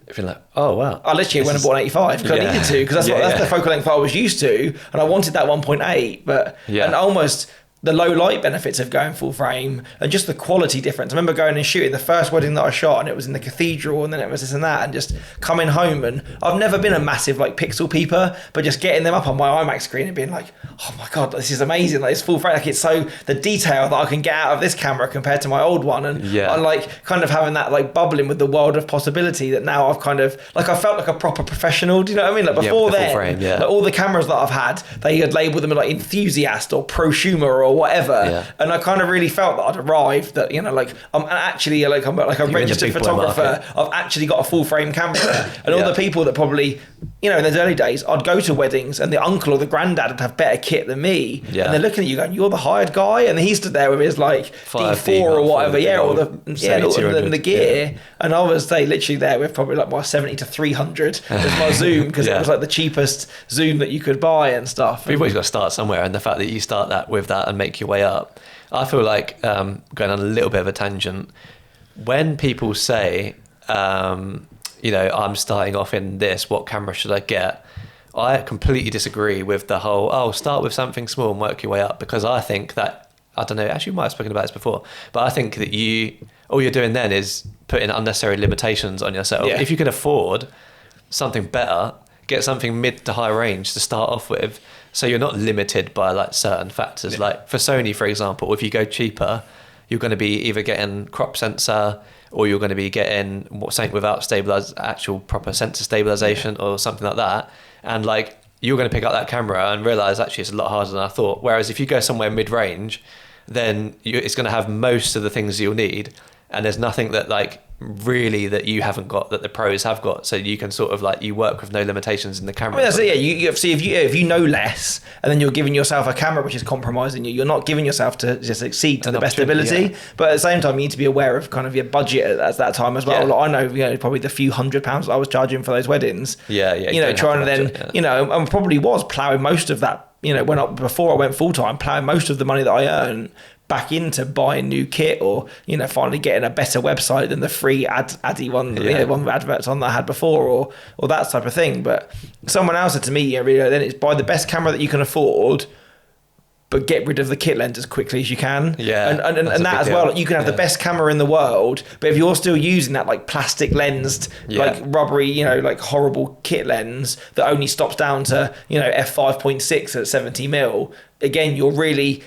If you're like, oh wow, I literally went and bought an 85 because I needed to, because that's the focal length I was used to, and I wanted that 1.8. But and almost the low light benefits of going full frame and just the quality difference. I remember going and shooting the first wedding that I shot, and it was in the cathedral, and then it was this and that, and just coming home, and I've never been a massive like pixel peeper, but just getting them up on my iMac screen and being like, oh my god, this is amazing, like it's full frame, like it's so the detail that I can get out of this camera compared to my old one, and I like kind of having that like bubbling with the world of possibility that now I've kind of like, I felt like a proper professional, do you know what I mean? Like before then, like all the cameras that I've had, they had labelled them like enthusiast or prosumer or whatever, and I kind of really felt that I'd arrived, that, you know, like I'm actually like I'm like a registered photographer. I've actually got a full frame camera, and all the people that probably, you know, in those early days, I'd go to weddings and the uncle or the granddad would have better kit than me, and they're looking at you going, you're the hired guy, and he stood there with his like D4 or whatever, or the gear, and I was literally there with probably like my 70-300 as my zoom, because it was like the cheapest zoom that you could buy and stuff. You've always got to start somewhere, and the fact that you start that with that and make your way up. I feel like, going on a little bit of a tangent, when people say, you know, I'm starting off in this, what camera should I get? I completely disagree with the whole, start with something small and work your way up, because I think that, I don't know, actually we might have spoken about this before, but I think that all you're doing then is putting unnecessary limitations on yourself. If you can afford something better, get something mid to high range to start off with, so you're not limited by like certain factors. Like for Sony, for example, if you go cheaper, you're going to be either getting crop sensor, or you're going to be getting something without actual proper sensor stabilization or something like that. And like, you're going to pick up that camera and realize actually it's a lot harder than I thought. Whereas if you go somewhere mid-range, then it's going to have most of the things you'll need. And there's nothing that like really that you haven't got that the pros have got, so you can sort of like, you work with no limitations in the camera. I mean, so you see, if you know less, and then you're giving yourself a camera which is compromising you're not giving yourself to just succeed to the best ability. But at the same time, you need to be aware of kind of your budget at that time as well. Like, I know, you know, probably the few £100s I was charging for those weddings. You know, trying to then, you know, and probably was ploughing most of that, you know, before I went full time, ploughing most of the money that I earned back into buying new kit, or, you know, finally getting a better website than the free addy one, you know, one with adverts on that I had before, or that type of thing. But someone else said to me, you know, then it's buy the best camera that you can afford, but get rid of the kit lens as quickly as you can. And that as well. Like, you can have the best camera in the world, but if you're still using that like plastic lensed, like rubbery, you know, like horrible kit lens that only stops down to, you know, f5.6 at 70mm, again, you're really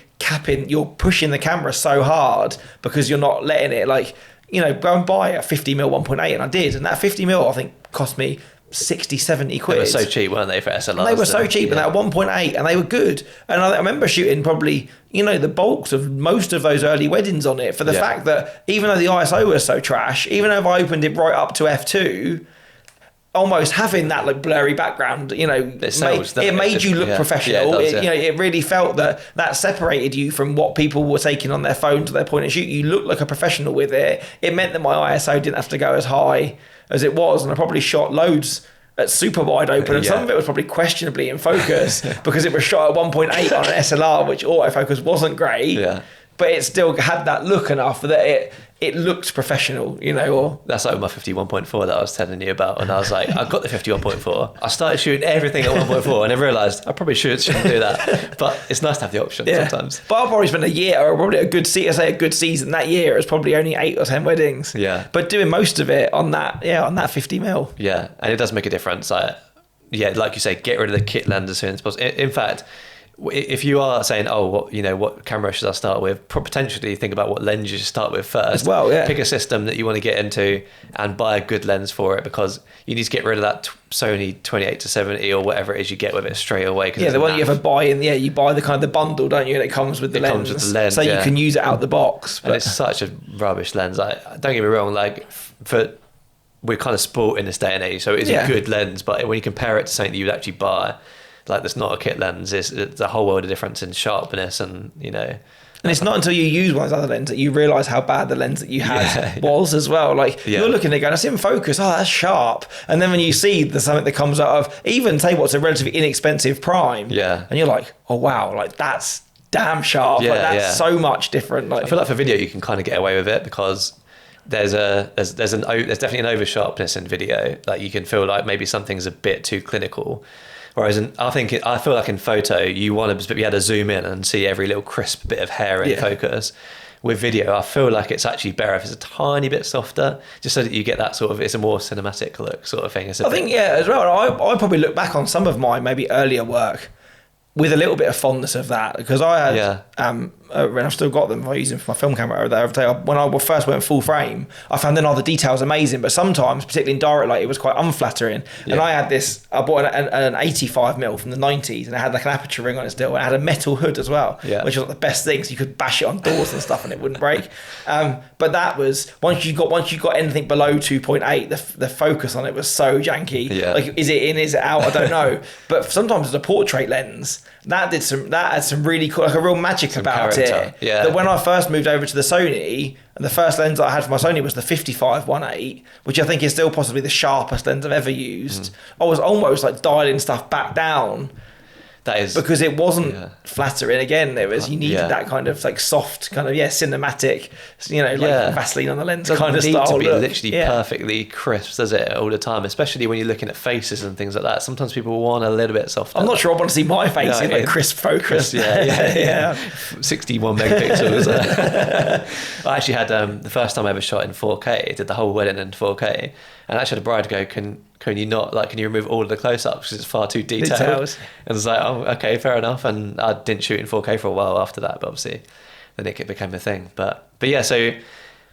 you're pushing the camera so hard, because you're not letting it, like, you know, go and buy a 50mm 1.8, and I did, and that 50mm I think cost me 60-70 quid. They were so cheap, weren't they, for SLRs? And they were so cheap, and that 1.8, and they were good. And I remember shooting probably, you know, the bulks of most of those early weddings on it, for the fact that even though the ISO was so trash, even though I opened it right up to f2, almost having that like blurry background, you know, it made you look professional. You know, it really felt that separated you from what people were taking on their phone to their point and shoot. You looked like a professional with it. It meant that my ISO didn't have to go as high as it was, and I probably shot loads at super wide open, and some of it was probably questionably in focus because it was shot at 1.8 on an SLR, which autofocus wasn't great. But it still had that look enough that it looked professional, you know. Or that's like my 51.4 that I was telling you about, and I was like, I've got the 51.4. I started shooting everything at 1.4, and I realised I probably shouldn't do that. But it's nice to have the option sometimes. But I've probably spent a year, or probably a good season that year. It was probably only 8 or 10 weddings. Yeah. But doing most of it on that 50mm. Yeah, and it does make a difference. Like you say, get rid of the kit lens as soon as possible. In fact, if you are saying, what camera should I start with, potentially think about what lens you should start with first. As well, Pick a system that you want to get into and buy a good lens for it, because you need to get rid of that Sony 28-70 or whatever it is you get with it straight away. The one you ever buy you buy the kind of the bundle, don't you? And it comes with the lens. Comes with the lens, so you can use it out the box. But... And it's such a rubbish lens. Like, don't get me wrong, like we're kind of sport in this day and age, so it's a good lens, but when you compare it to something that you would actually buy, like that's not a kit lens, it's a whole world of difference in sharpness, and you know. And it's not until you use one of those other lenses that you realise how bad the lens that you had was as well. Like you're looking at it going, it's in focus, that's sharp. And then when you see something that comes out of even say what's a relatively inexpensive prime, and you're like, oh wow, like that's damn sharp. That's so much different. Like, I feel like for video you can kind of get away with it because there's definitely an over sharpness in video. Like you can feel like maybe something's a bit too clinical. Whereas I feel like in photo, you want to be able to zoom in and see every little crisp bit of hair in focus. With video, I feel like it's actually better if it's a tiny bit softer, just so that you get that sort of, it's a more cinematic look sort of thing. I think as well, I probably look back on some of my maybe earlier work with a little bit of fondness of that, because I had, and I've still got them, I use them for my film camera the other day. When I first went full frame, I found then the details amazing, but sometimes, particularly in direct light, it was quite unflattering. And I had this, I bought an 85mm from the 90s, and it had like an aperture ring on it still, and it had a metal hood as well, which was like the best thing, so you could bash it on doors and stuff and it wouldn't break. But that was, once you got anything below 2.8, the focus on it was so janky. Like, is it in, is it out? I don't know. But sometimes as a portrait lens, that had some really cool, like a real magic about character. It. That when I first moved over to the Sony, and the first lens I had for my Sony was the 55-1.8, which I think is still possibly the sharpest lens I've ever used. I was almost like dialing stuff back down. That is because it wasn't flattering. Again, it was, you needed that kind of like soft, kind of cinematic, like Vaseline on the lens kind of style. It doesn't need to be literally perfectly crisp, does it, all the time? Especially when you're looking at faces and things like that. Sometimes people want a little bit softer. I'm not sure I want to see my face in like crisp focus. 61 megapixels. I actually had the first time I ever shot in 4K. Did the whole wedding in 4K, and actually the bride go, can you not, like, can you remove all of the close-ups because it's far too detailed? And it's like, oh, okay, fair enough. And I didn't shoot in 4K for a while after that, but obviously then it became a thing. But yeah, so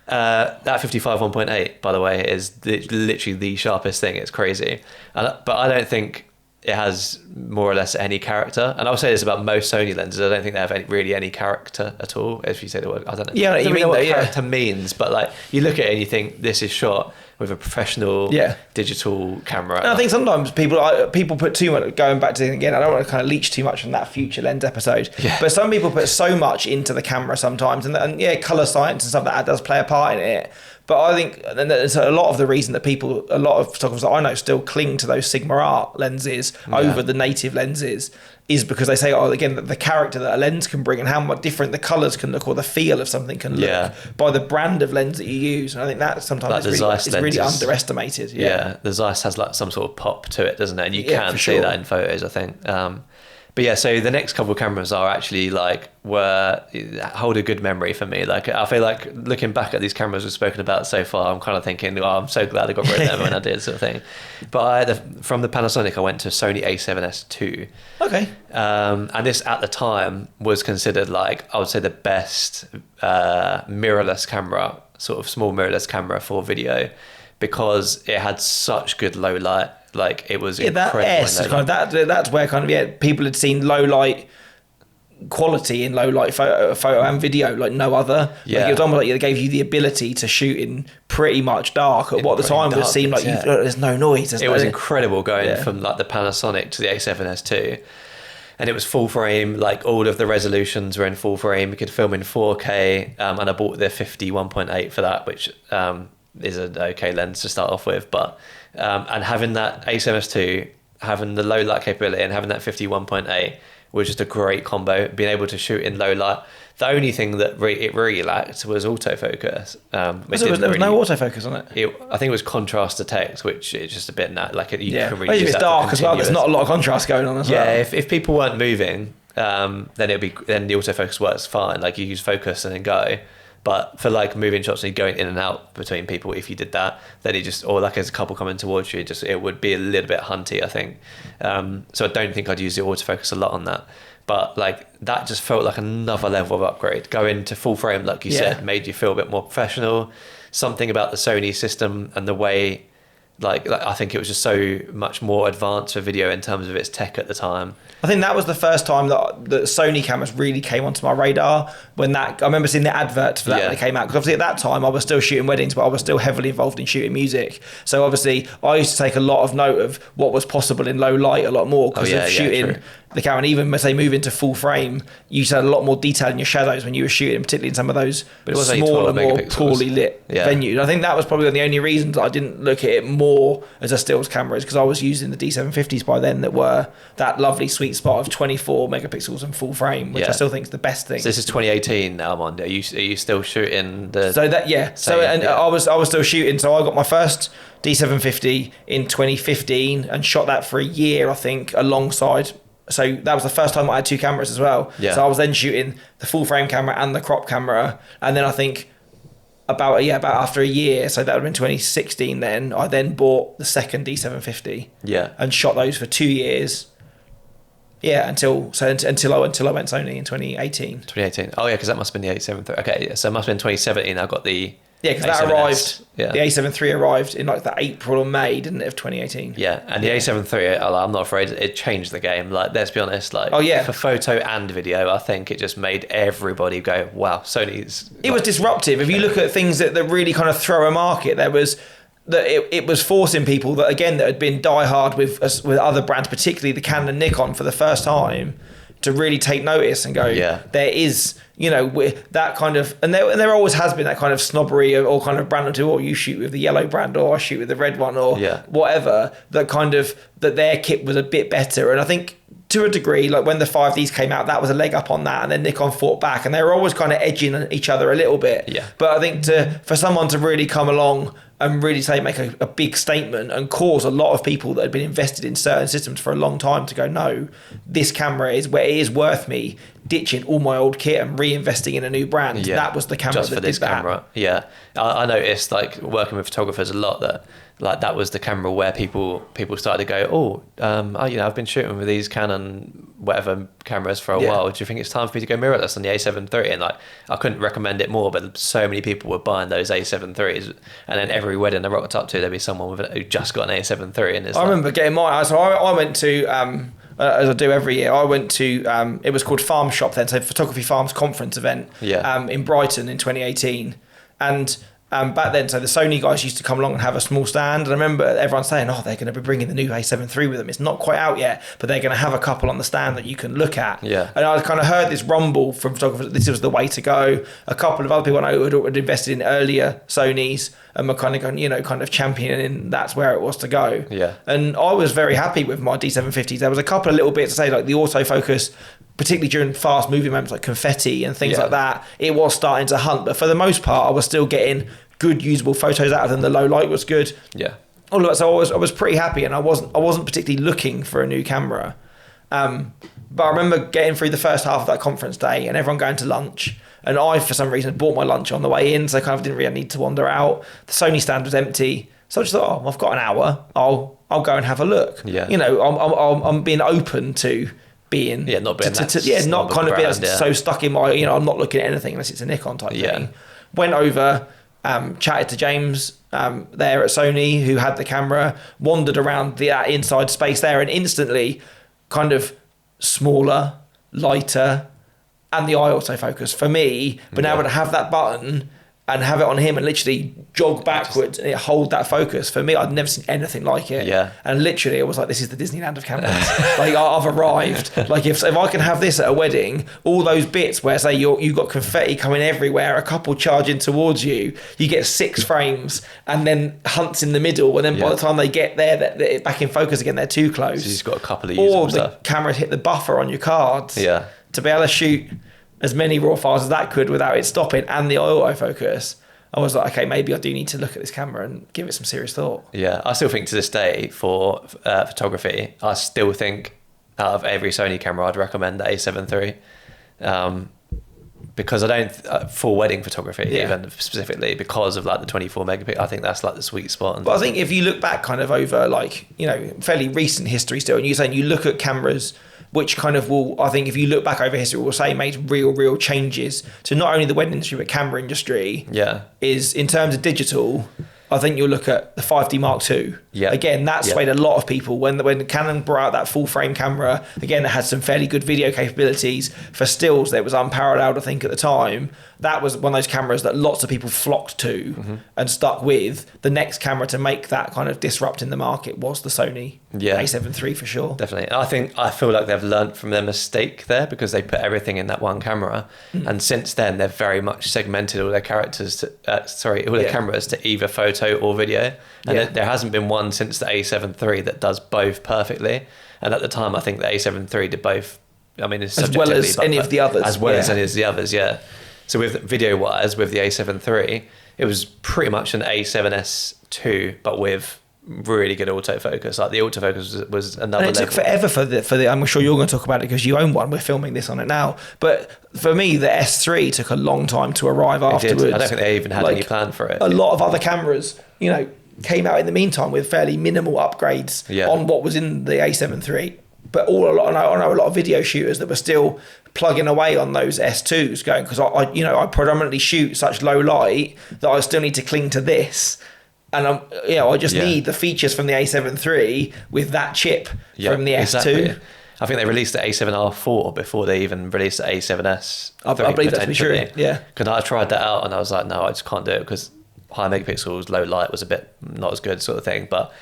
that 55 1.8, by the way, is literally the sharpest thing. It's crazy. But I don't think it has more or less any character. And I'll say this about most Sony lenses. I don't think they have really any character at all, if you say the word. I don't know. Yeah, I don't know what character means, but like you look at it and you think this is shot with a professional digital camera. And I think sometimes people put too much, going back to, again, I don't want to kind of leech too much on that future lens episode, but some people put so much into the camera sometimes, and colour science and stuff, that does play a part in it. But I think there's a lot of the reason that a lot of photographers that I know still cling to those Sigma Art lenses over the native lenses is because they say, again, the character that a lens can bring and how much different the colours can look or the feel of something can look by the brand of lens that you use. And I think that sometimes is really underestimated. Yeah, the Zeiss has like some sort of pop to it, doesn't it? And you can see that in photos, I think. But yeah, so the next couple of cameras are actually hold a good memory for me. Like, I feel like looking back at these cameras we've spoken about so far, I'm kind of thinking, I'm so glad I got rid of them when I did, sort of thing. But from the Panasonic, I went to Sony A7S II. Okay. And this at the time was considered, like, I would say the best mirrorless camera, sort of small mirrorless camera for video, because it had such good low light. Like, it was incredible. That S is kind of that's where kind of people had seen low light quality in low light photo and video like no other. Like it was almost like they gave you the ability to shoot in pretty much dark at what at the time would seem like there's no noise. It was incredible going from like the Panasonic to the A7S2. And it was full frame, like all of the resolutions were in full frame. We could film in 4K, and I bought the 51.8 for that, which is an okay lens to start off with. But and having that A7S2, having the low light capability, and having that 51.8 was just a great combo. Being able to shoot in low light. The only thing that it really lacked was autofocus. There was no autofocus on it? I think it was contrast to text, which is just a bit like you can really use it's dark as well. There's not a lot of contrast going on as well. Yeah, if people weren't moving, then the autofocus works fine. Like you use focus and then go. But for like moving shots and going in and out between people, if you did that, then it just, or like as a couple coming towards you, it would be a little bit hunty, I think. So I don't think I'd use the autofocus a lot on that. But like that just felt like another level of upgrade. Going to full frame, like you said, made you feel a bit more professional. Something about the Sony system and the way, like I think it was just so much more advanced for video in terms of its tech at the time. I think that was the first time that the Sony cameras really came onto my radar. I remember seeing the advert for that when it came out, because obviously at that time I was still shooting weddings, but I was still heavily involved in shooting music. So obviously I used to take a lot of note of what was possible in low light a lot more because of shooting the camera. And even as they move into full frame, you had a lot more detail in your shadows when you were shooting, particularly in some of those smaller, more poorly lit venues. I think that was probably one of the only reasons I didn't look at it more as a stills camera, is because I was using the D750s by then that were that lovely sweet spot of 24 megapixels and full frame, which I still think is the best thing. So this is 2018 now, Armand. Are you still shooting the? I was still shooting. So I got my first D750 in 2015 and shot that for a year, I think, alongside. So that was the first time I had two cameras as well. Yeah. So I was then shooting the full frame camera and the crop camera, and then I think about after a year, so that would have been 2016. Then I then bought the second D750. And shot those for 2 years. Yeah, until I went Sony in 2018. 2018. Oh yeah, because that must have been the A7 III. Okay, so it must have been 2017. I got the because that arrived. The A7 III arrived in like the April or May, didn't it, of 2018? Yeah, and the A7 III, I'm not afraid, it changed the game. Like, let's be honest, like for photo and video, I think it just made everybody go, "Wow, Sony's." It was disruptive. If you look at things that really kind of throw a market, there was. That it was forcing people that had been diehard with other brands, particularly the Canon and Nikon, for the first time, to really take notice and go, there is, that kind of, and there always has been that kind of snobbery or kind of brand or you shoot with the yellow brand or I shoot with the red one or whatever, that their kit was a bit better. And I think to a degree, like when the 5Ds came out, that was a leg up on that, and then Nikon fought back, and they were always kind of edging each other a little bit. But I think for someone to really come along and really make a big statement and cause a lot of people that had been invested in certain systems for a long time to go, no, this camera is where it is worth me ditching all my old kit and reinvesting in a new brand. That was the camera just that for this did camera. That. I noticed, like, working with photographers a lot, that like that was the camera where people started to go, I've been shooting with these Canon whatever cameras for a while. Do you think it's time for me to go mirrorless on the A7 III? And like, I couldn't recommend it more, but so many people were buying those A7 IIIs, and then every wedding I rocked up to, there'd be someone who just got an A7 III. And remember getting mine. So I went to as I do every year, I went to it was called Farm Shop then, so Photography Farms conference event in Brighton in 2018, and back then, so the Sony guys used to come along and have a small stand, and I remember everyone saying, they're going to be bringing the new A7 III with them. It's not quite out yet, but they're going to have a couple on the stand that you can look at. And I kind of heard this rumble from photographers, this was the way to go. A couple of other people I know who had invested in earlier Sonys and were kind of going, kind of championing that's where it was to go. And I was very happy with my D750s. There was a couple of little bits to say, like the autofocus, particularly during fast moving moments like confetti and things like that, it was starting to hunt. But for the most part, I was still getting good usable photos out of them. The low light was good. All of that. So I was pretty happy, and I wasn't particularly looking for a new camera. But I remember getting through the first half of that conference day and everyone going to lunch. And I, for some reason, bought my lunch on the way in, so I kind of didn't really need to wander out. The Sony stand was empty. So I just thought, I've got an hour. I'll go and have a look. I'm being open to being not being not kind of being so stuck in my I'm not looking at anything unless it's a Nikon type thing. Went over, chatted to James there at Sony who had the camera, wandered around the inside space there, and instantly kind of smaller, lighter, and the eye autofocus for me. But now to have that button and have it on him and literally jog backwards and hold that focus, for me, I'd never seen anything like it. Yeah. And literally it was like, this is the Disneyland of cameras. Like I've arrived. Like if I can have this at a wedding, all those bits where say you've got confetti coming everywhere, a couple charging towards you, you get 6 frames and then Hunt's in the middle, and then by the time they get there, they're back in focus again, they're too close. So you've got a couple of usable stuff. Or the cameras hit the buffer on your cards. Yeah. To be able to shoot as many raw files as that could without it stopping, and the autofocus, I was like, okay, maybe I do need to look at this camera and give it some serious thought. Yeah, I still think to this day for photography, I still think out of every Sony camera, I'd recommend the A7 III. Because I don't, for wedding photography, even specifically, because of like the 24 megapixel, I think that's like the sweet spot. But I think if you look back kind of over like, fairly recent history still, and you're saying you look at cameras which kind of will, I think if you look back over history, will say made real changes to not only the wedding industry, but camera industry. Yeah. Is in terms of digital, I think you'll look at the 5D Mark II. Yeah. Again, that swayed a lot of people. When Canon brought out that full frame camera, again, it had some fairly good video capabilities. For stills, that was unparalleled, I think, at the time. That was one of those cameras that lots of people flocked to and stuck with. The next camera to make that kind of disrupt in the market was the Sony A7 III for sure. Definitely. I feel like they've learnt from their mistake there, because they put everything in that one camera. And since then, they've very much segmented all their characters to, their cameras to either photo or video. And there hasn't been one since the A7 III that does both perfectly. And at the time, I think the A7 III did both. I mean, it's as well as any of the others. As well as any of the others, yeah. So with video-wise, with the A7 III, it was pretty much an A7S II, but with really good autofocus. Like the autofocus was another level. And it took forever for the. I'm sure you're going to talk about it because you own one. We're filming this on it now. But for me, the S3 took a long time to arrive afterwards. I don't think they even had any plan for it. A lot of other cameras, came out in the meantime with fairly minimal upgrades on what was in the A7 III. But I know a lot of video shooters that were still plugging away on those S2s, going, because I predominantly shoot such low light that I still need to cling to this, and I just need the features from the A7 III with that chip from the S2. Exactly. I think they released the A7R4 before they even released the A7S. I believe that's for sure. Yeah, because I tried that out and I was like, no, I just can't do it because high megapixels, low light was a bit not as good, sort of thing, but.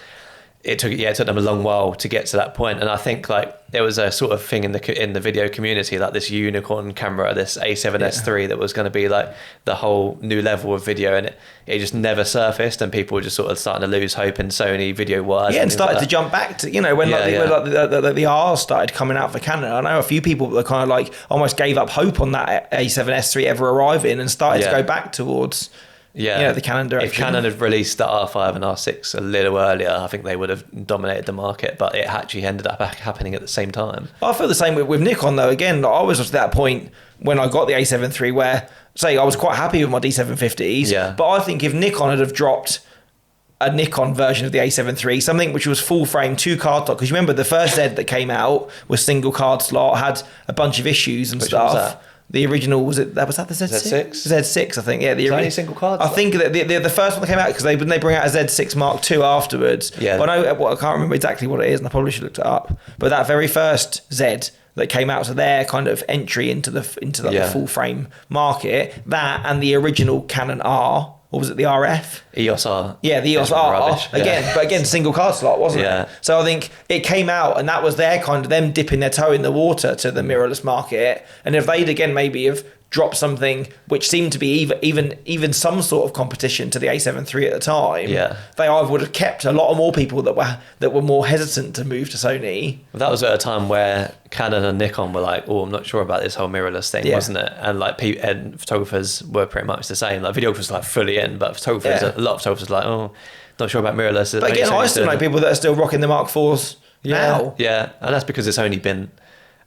It took them a long while to get to that point, and I think like there was a sort of thing in the video community, like this unicorn camera, this A7S III that was going to be like the whole new level of video, and it just never surfaced, and people were just sort of starting to lose hope in Sony video wise. Yeah, and started to jump back to when the R started coming out for Canon. I know a few people that kind of like almost gave up hope on that A7S III ever arriving and started to go back towards. The Canon direction. If Canon had released the R5 and R6 a little earlier, I think they would have dominated the market, but it actually ended up happening at the same time. I feel the same with Nikon though. Again, I was at that point when I got the A7 III where, say, I was quite happy with my D750s, but I think if Nikon had have dropped a Nikon version of the A7 III, something which was full frame, 2 card slot, because you remember the first Z that came out was single card slot, had a bunch of issues and stuff. The original, was that the Z6? Z6, I think. Yeah, the only single card. I think that the first one that came out, because they bring out a Z6 Mark II afterwards. Yeah. But I can't remember exactly what it is, and I probably should have looked it up. But that very first Z that came out, so their kind of entry into the full frame market, that and the original Canon R. Or was it the RF? EOS R. Yeah, the EOS R. Again, but again, single card slot, wasn't it? So I think it came out, and that was their kind of them dipping their toe in the water to the mirrorless market. And if they'd again maybe have dropped something which seemed to be even some sort of competition to the A7 III at the time, they either would have kept a lot more people that were more hesitant to move to Sony. Well, that was at a time where Canon and Nikon were like, oh, I'm not sure about this whole mirrorless thing, wasn't it? And like and photographers were pretty much the same. Like videographers were like fully in, but photographers, a lot of photographers were like, oh, not sure about mirrorless. But again, I still know people that are still rocking the Mark IVs now. Yeah, and that's because it's only been,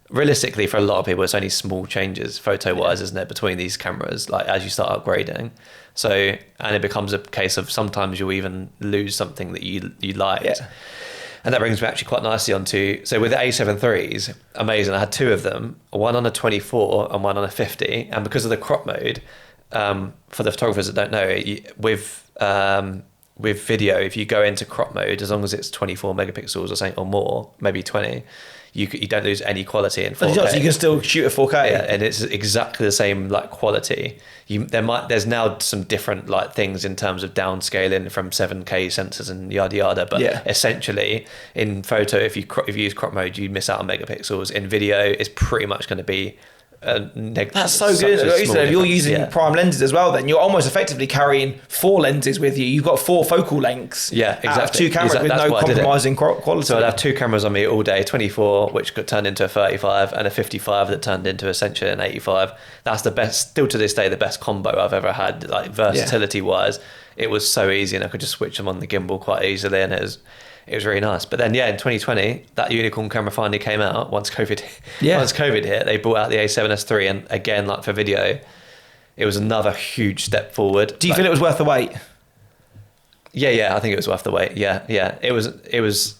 realistically for a lot of people, it's only small changes photo wise, isn't it, between these cameras, like as you start upgrading. So, and it becomes a case of sometimes you'll even lose something that you liked. And that brings me actually quite nicely onto, so with the A7 IIIs, amazing, I had 2 of them, one on a 24 and one on a 50, and because of the crop mode, for the photographers that don't know, with video, if you go into crop mode, as long as it's 24 megapixels or something or more, maybe 20, you don't lose any quality in 4K. So you can still shoot at 4K. Yeah, and it's exactly the same like quality. There's now some different like things in terms of downscaling from 7K sensors and yada yada. But essentially, in photo, if you use crop mode, you miss out on megapixels. In video, it's pretty much going to be that's so good. If you're using prime lenses as well, then you're almost effectively carrying 4 lenses with you. You've got 4 focal lengths. Yeah, exactly. Out of 2 cameras with no compromising quality. So I'd have 2 cameras on me all day, 24, which got turned into a 35, and a 55 that turned into essentially an 85. That's the best, still to this day, the best combo I've ever had, like versatility wise. It was so easy, and I could just switch them on the gimbal quite easily, and it was really nice. But then, in 2020, that unicorn camera finally came out. Once COVID hit, they brought out the A7S III, and again, like for video, it was another huge step forward. Do you feel it was worth the wait? Yeah, I think it was worth the wait. Yeah, it was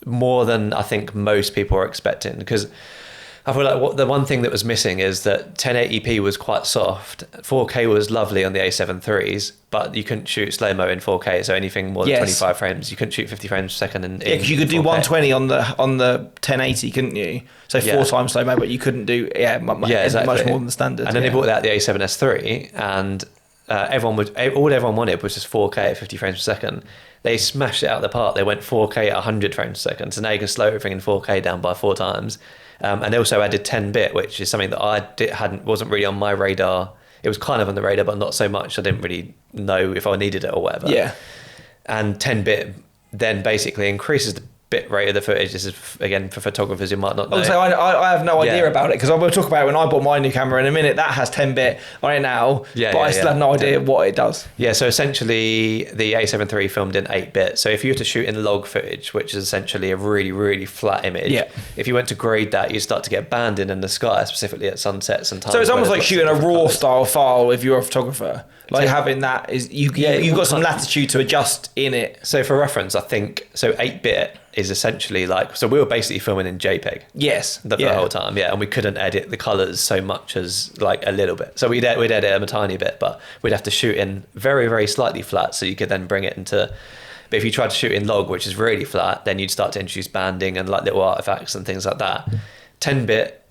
more than I think most people were expecting, because I feel like the one thing that was missing is that 1080p was quite soft. 4K was lovely on the A7 IIIs, but you couldn't shoot slow-mo in 4K, so anything more than 25 frames. You couldn't shoot 50 frames per second in because you could do 120 on the 1080, couldn't you? So 4 times slow-mo, but you couldn't do exactly. much more than the standard. And then they brought out the A7S III, and all everyone wanted was just 4K at 50 frames per second. They smashed it out of the park. They went 4K at 100 frames per second, so now you can slow everything in 4K down by 4 times. And they also added 10-bit, which is something that wasn't really on my radar. It was kind of on the radar, but not so much. I didn't really know if I needed it or whatever. Yeah. And 10-bit then basically increases the bit rate of the footage. This is, again, for photographers who might not know. I have no idea about it, because I will talk about it when I bought my new camera in a minute. That has 10-bit on it now, but I still have no idea what it does. Yeah, so essentially the A7 III filmed in 8-bit. So if you were to shoot in log footage, which is essentially a really, really flat image, if you went to grade that, you start to get banding in the sky, specifically at sunsets and times. So it's almost like shooting a RAW style file if you're a photographer. Like having that is you've got some latitude to adjust in it. So for reference, I think 8-bit is essentially like, so we were basically filming in JPEG. Yes. The whole time, and we couldn't edit the colours so much as like a little bit. So we'd edit them a tiny bit, but we'd have to shoot in very, very slightly flat, so you could then bring it into. But if you tried to shoot in log, which is really flat, then you'd start to introduce banding and like little artifacts and things like that. 10-bit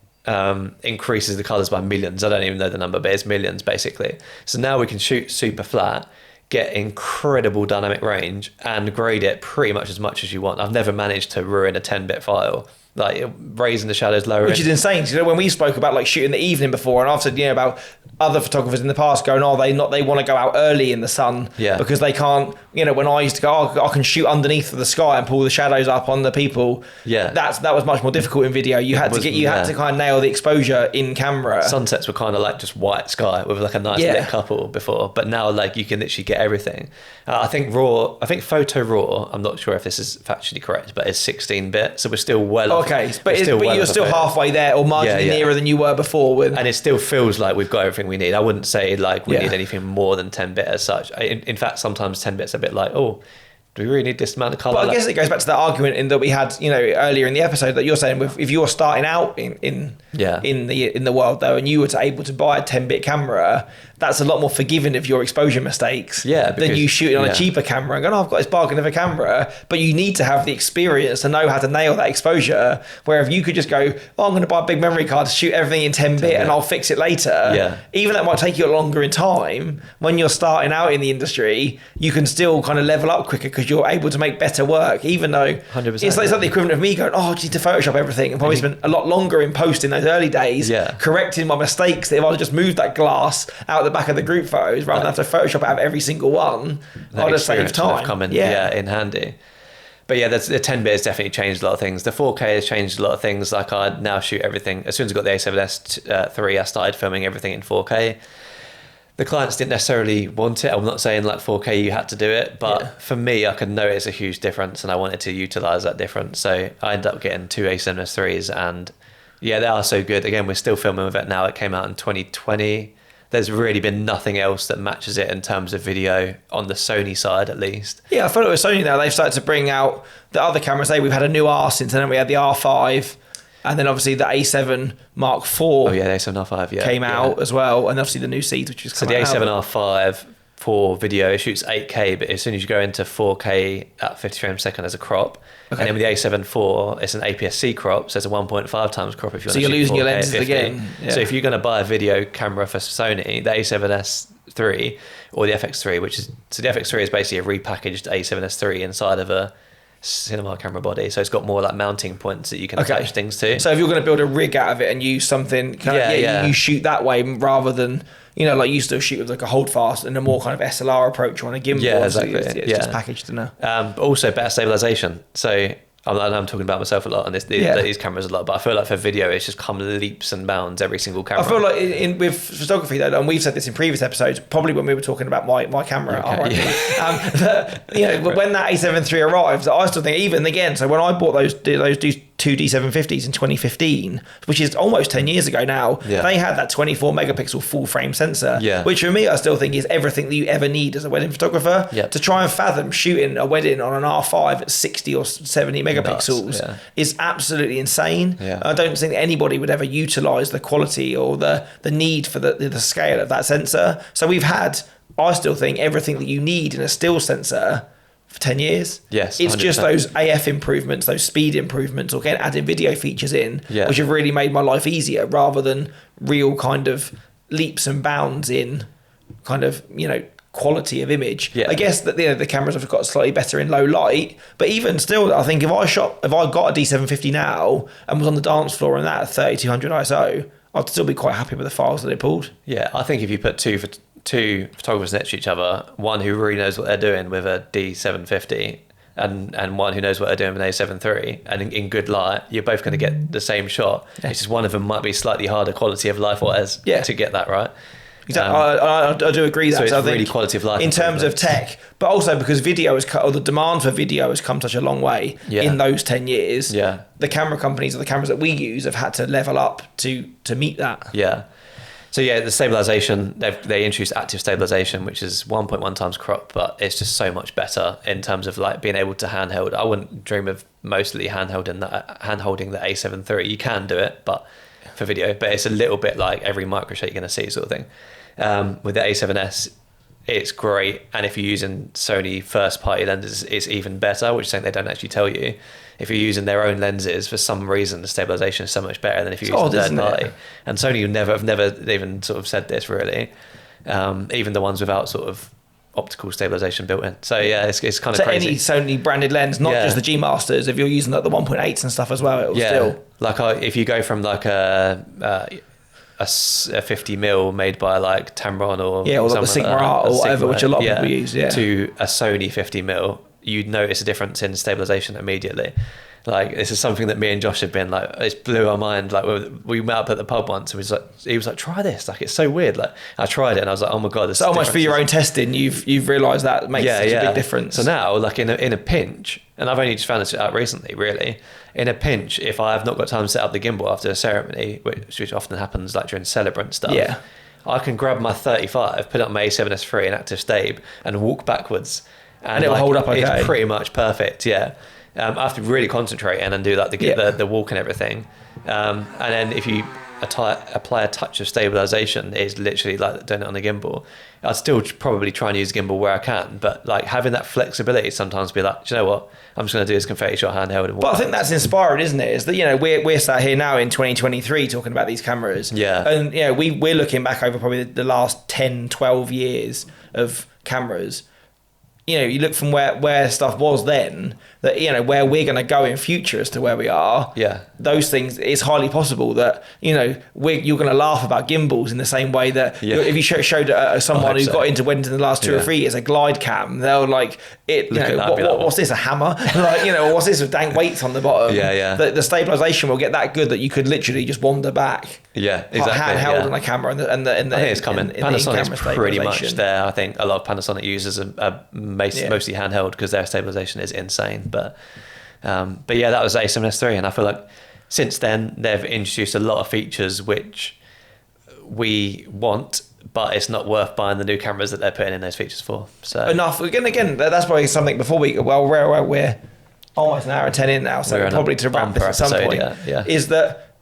increases the colours by millions. I don't even know the number, but it's millions basically. So now we can shoot super flat, get incredible dynamic range, and grade it pretty much as you want. I've never managed to ruin a 10-bit file, like raising the shadows, lowering. Which is insane. You know, when we spoke about like shooting the evening before, and I've said, about other photographers in the past going, they want to go out early in the sun because they can't. When I used to go, I can shoot underneath the sky and pull the shadows up on the people. Yeah, that was much more difficult in video. You had to kind of nail the exposure in camera. Sunsets were kind of like just white sky with like a nice lit couple before, but now like you can literally get everything. I think photo raw. I'm not sure if this is factually correct, but it's 16-bit, so we're still well. Okay, but you're still halfway there, or marginally nearer than you were before. And it still feels like we've got everything we need. I wouldn't say like we need anything more than 10-bit as such. In fact, sometimes 10-bit's a bit like, do we really need this amount of colour? But I guess it goes back to that argument in that we had, earlier in the episode, that you're saying if you're starting out in the world though, and you were able to buy a 10-bit camera, that's a lot more forgiving of your exposure mistakes than you shooting on a cheaper camera and going, I've got this bargain of a camera, but you need to have the experience to know how to nail that exposure. Where if you could just go, I'm going to buy a big memory card to shoot everything in 10-bit and I'll fix it later. Even that might take you longer in time. When you're starting out in the industry, you can still kind of level up quicker because you're able to make better work, even though 100%, it's like the equivalent of me going, I need to Photoshop everything, and probably spent a lot longer in post in those early days correcting my mistakes. That if I just moved that glass out the back of the group photos rather than have to Photoshop out of every single one, I'd have saved time. Come in handy. But the 10-bit has definitely changed a lot of things. The 4K has changed a lot of things. Like I now shoot everything. As soon as I got the A7S III, I started filming everything in 4K. The clients didn't necessarily want it. I'm not saying like 4K you had to do it, but for me, I could notice a huge difference, and I wanted to utilize that difference. So I ended up getting 2 A7S IIIs, and they are so good. Again, we're still filming with it now. It came out in 2020. There's really been nothing else that matches it in terms of video on the Sony side, at least. Yeah, I thought it was Sony now. They've started to bring out the other cameras. We've had a new R since, and then we had the R5. And then obviously the A7 Mark IV. Oh yeah, the A7 R5 came out as well, and obviously the new seat, which is so the A7 R5 for video, it shoots 8K, but as soon as you go into 4K at 50 frames a second, there's a crop. Okay. And then with the A7 IV, it's an APS-C crop, so it's a 1.5 times crop if you want to shoot 4K. So you're losing your lenses again. Yeah. So if you're going to buy a video camera for Sony, the A7S III or the FX3, so the FX3 is basically a repackaged A7S III inside of a cinema camera body, so it's got more like mounting points that you can attach things to. So if you're going to build a rig out of it and use something, you shoot that way rather than, like you still shoot with like a holdfast and a more kind of SLR approach on a gimbal. Yeah, exactly. It's just packaged in there. But also better stabilization. So I'm talking about myself a lot and these cameras a lot, but I feel like for video it's just come leaps and bounds every single camera. I feel like with photography though, and we've said this in previous episodes, probably when we were talking about my camera, when that A7 III arrived, I still think even again, so when I bought those two D750s in 2015, which is almost 10 years ago now, they had that 24 megapixel full frame sensor, which for me I still think is everything that you ever need as a wedding photographer. To try and fathom shooting a wedding on an R5 at 60 or 70 megapixels is absolutely insane. I don't think anybody would ever utilize the quality or the need for the scale of that sensor. So we've had, I still think, everything that you need in a still sensor for 10 years. Yes, it's 100%. Just those AF improvements, those speed improvements, or again adding video features in, which have really made my life easier rather than real kind of leaps and bounds in kind of, quality of image. I guess that the cameras have got slightly better in low light, but even still, I think if I got a D750 now and was on the dance floor and that at 3200 ISO, I'd still be quite happy with the files that it pulled. Yeah, I think if you put two photographers next to each other, one who really knows what they're doing with a D750 and one who knows what they're doing with an A7 III, and in good light, you're both going to get the same shot. It's just one of them might be slightly harder quality of life wise to get that right. Exactly. I do agree that. So it's really quality of life in terms of tech, but also because video has cut, or the demand for video has come such a long way in those 10 years. The camera companies or the cameras that we use have had to level up to meet that. So the stabilization, they introduced active stabilization, which is 1.1 times crop, but it's just so much better in terms of like being able to handheld. I wouldn't dream of mostly handholding the A7 III. You can do it, but for video, but it's a little bit like every micro shot you're going to see sort of thing. With the A7S, it's great, and if you're using Sony first party lenses, it's even better, which is something they don't actually tell you. If you're using their own lenses, for some reason the stabilization is so much better than if you're using third party. And Sony have never even sort of said this really, even the ones without sort of optical stabilization built in. So it's kind of crazy. Any Sony branded lens, not just the G Masters, if you're using like the 1.8s and stuff as well, it'll still like if you go from like a 50mm made by like Tamron or like the Sigma Art or whatever, which a lot of people use, to a Sony 50mm, you'd notice a difference in stabilization immediately. Like this is something that me and Josh have been like, it blew our mind. Like we met up at the pub once and he was like, try this. Like it's so weird. Like I tried it and I was like, oh my god, so much for your own testing. You've realised that makes such a big difference. So now, like in a pinch, and I've only just found this out recently, really. In a pinch, if I have not got time to set up the gimbal after a ceremony, which often happens like during celebrant stuff, I can grab my 35, put it on my A7S III in active stab, and walk backwards, and it'll hold up okay. It's pretty much perfect. I have to really concentrate and then do like the walk and everything, and then if you apply a touch of stabilization, it's literally like doing it on a gimbal. I'd still probably try and use a gimbal where I can, but like having that flexibility sometimes be like, do you know what, I'm just going to do this confetti shot handheld. And but I think that's inspiring, isn't it? Is that we're sat here now in 2023 talking about these cameras, and we're looking back over probably the last 10, 12 years of cameras. You look from where stuff was then, that where we're going to go in future as to where we are. Those things, it's highly possible that you're going to laugh about gimbals in the same way that if you showed someone who got into weddings in the last 2 or 3 years a glide cam, they'll like it. What's this, a hammer? What's this with dank weights on the bottom? The stabilization will get that good that you could literally just wander back. Exactly. Handheld on a camera, and I think it's coming. Panasonic's pretty much there. I think a lot of Panasonic users are mostly handheld because their stabilization is insane. But that was A7S III, and I feel like since then they've introduced a lot of features which we want, but it's not worth buying the new cameras that they're putting in those features for. So enough. Again, that's probably something before we're almost an hour and 10 in now, so probably to wrap this at some point. Is that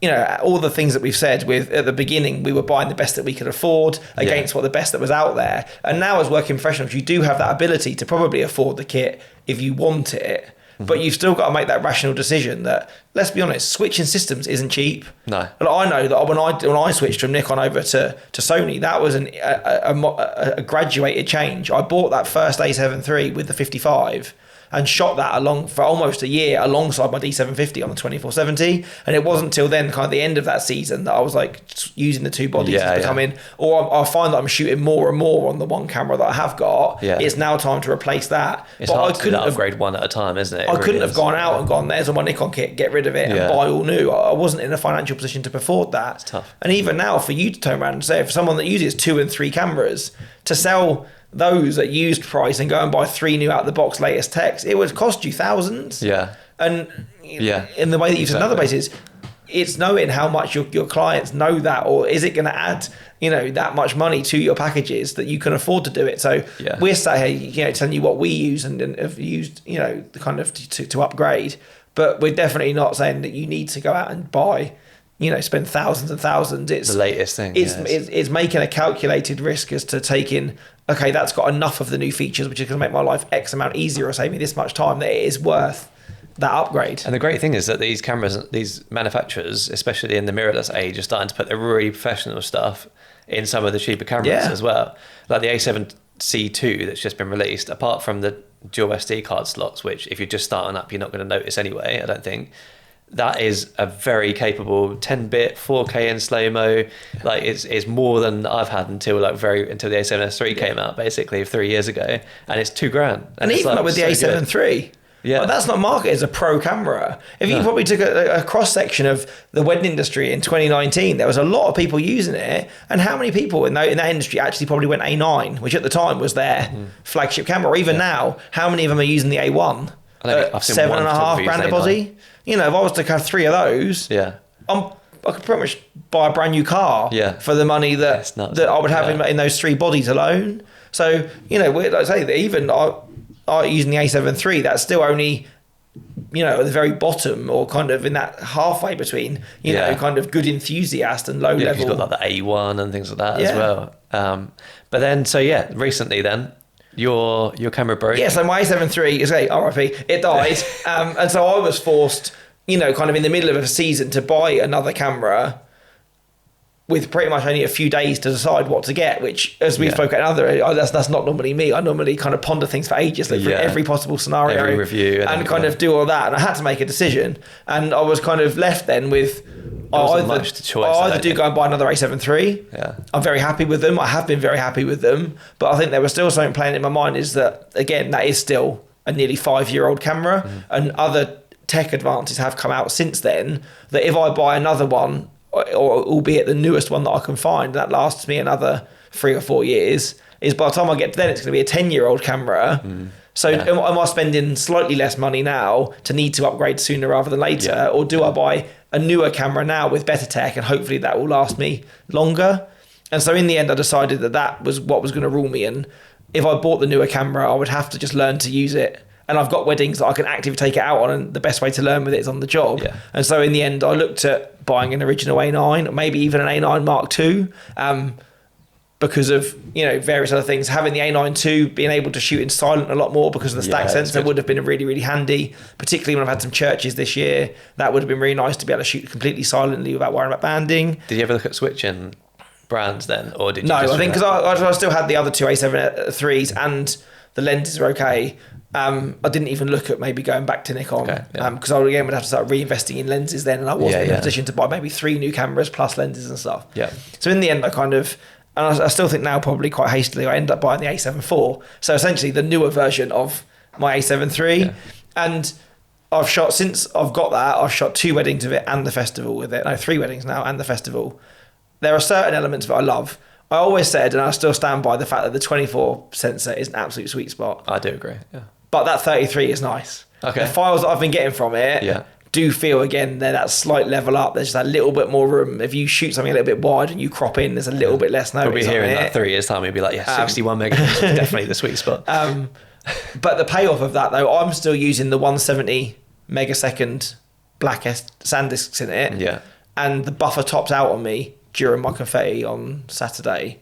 all the things that we've said at the beginning, we were buying the best that we could afford against what the best that was out there. And now as working professionals, you do have that ability to probably afford the kit if you want it. But you've still got to make that rational decision that, let's be honest, switching systems isn't cheap. No. But I know that when I switched from Nikon over to Sony, that was a graduated change. I bought that first A7 III with the 55 and shot that along for almost a year alongside my D750 on the 2470. And it wasn't until then, kind of the end of that season, that I was like using the two bodies as becoming, or I find that I'm shooting more and more on the one camera that I have got. Yeah. It's now time to replace that. It's hard to upgrade one at a time, isn't it? I couldn't have gone out and gone, there's all my Nikon kit, get rid of it and buy all new. I wasn't in a financial position to afford that. It's tough. And even now, for you to turn around and say, for someone that uses 2 and 3 cameras, to sell those at used price and go and buy 3 new out of the box latest techs, it would cost you thousands. Yeah. And in the way that you've said in other places, it's knowing how much your clients know that, or is it going to add that much money to your packages that you can afford to do it. So we're sat here telling you what we use and have used the kind of to upgrade, but we're definitely not saying that you need to go out and buy spend thousands and thousands. It's the latest thing. It's making a calculated risk as to taking, okay, that's got enough of the new features, which is going to make my life X amount easier or save me this much time, that it is worth that upgrade. And the great thing is that these cameras, these manufacturers, especially in the mirrorless age, are starting to put the really professional stuff in some of the cheaper cameras as well. Like the A7C II that's just been released, apart from the dual SD card slots, which if you're just starting up, you're not going to notice anyway, I don't think. That is a very capable 10-bit 4K in slow-mo. Like it's more than I've had until the A7S III came out, basically 3 years ago, and it's $2,000. And even like with the A7 III, that's not marketed as a pro camera. If you probably took a cross section of the wedding industry in 2019, there was a lot of people using it, and how many people in that industry actually probably went A9, which at the time was their flagship camera. Or even now, how many of them are using the A1? I've seen $7,500 a body. If I was to have 3 of those, I could pretty much buy a brand new car for the money that I would have in those 3 bodies alone. So, like I say, even using the A7 III, that's still only, at the very bottom, or kind of in that halfway between, kind of good enthusiast and low level. You've got like the A1 and things like that as well. But then, recently then, your camera broke. Yeah, so my A7 III is RIP. It died, and so I was forced, kind of in the middle of a season, to buy another camera with pretty much only a few days to decide what to get. Which, as we spoke about that's not normally me. I normally kind of ponder things for ages, like for every possible scenario, every review, and kind of do all that. And I had to make a decision, and I was kind of left then with. I either do go and buy another A7 III. Yeah. I'm very happy with them. I have been very happy with them. But I think there was still something playing in my mind, is that, again, that is still a nearly 5-year-old camera. And other tech advances have come out since then, that if I buy another one, or albeit the newest one that I can find, that lasts me another 3 or 4 years, is by the time I get to then, it's going to be a 10-year-old camera. So am I spending slightly less money now to need to upgrade sooner rather than later? Or do I buy a newer camera now with better tech, and hopefully that will last me longer? And so in the end, I decided that was what was going to rule me. And if I bought the newer camera, I would have to just learn to use it. And I've got weddings that I can actively take it out on, and the best way to learn with it is on the job. And so in the end, I looked at buying an original A9, or maybe even an A9 Mark II, because of various other things. Having the A9 II, being able to shoot in silent a lot more because of the stack sensor would have been really, really handy, particularly when I've had some churches this year. That would have been really nice to be able to shoot completely silently without worrying about banding. Did you ever look at switching brands then, or did you? No, I think because I still had the other 2 A7 IIIs and the lenses are okay. I didn't even look at maybe going back to Nikon, because I again would have to start reinvesting in lenses then, and I wasn't in a position to buy maybe 3 new cameras plus lenses and stuff. So in the end, I kind of, and I still think now probably quite hastily, I ended up buying the A7 IV. So essentially the newer version of my A7 III. And I've shot, since I've got that, I've shot 2 weddings with it and the festival with it. No, 3 weddings now and the festival. There are certain elements that I love. I always said, and I still stand by the fact that the 24 sensor is an absolute sweet spot. I do agree, But that 33 is nice. The files that I've been getting from it do feel, again, they're that slight level up. There's just that little bit more room. If you shoot something a little bit wide and you crop in, there's a little bit less noise. We'll be here in like 3 years' time, we'll be like, 61 megapixels is definitely the sweet spot. But the payoff of that, though, I'm still using the 170 megasecond black SanDiscs in it. and the buffer tops out on me during my confetti on Saturday.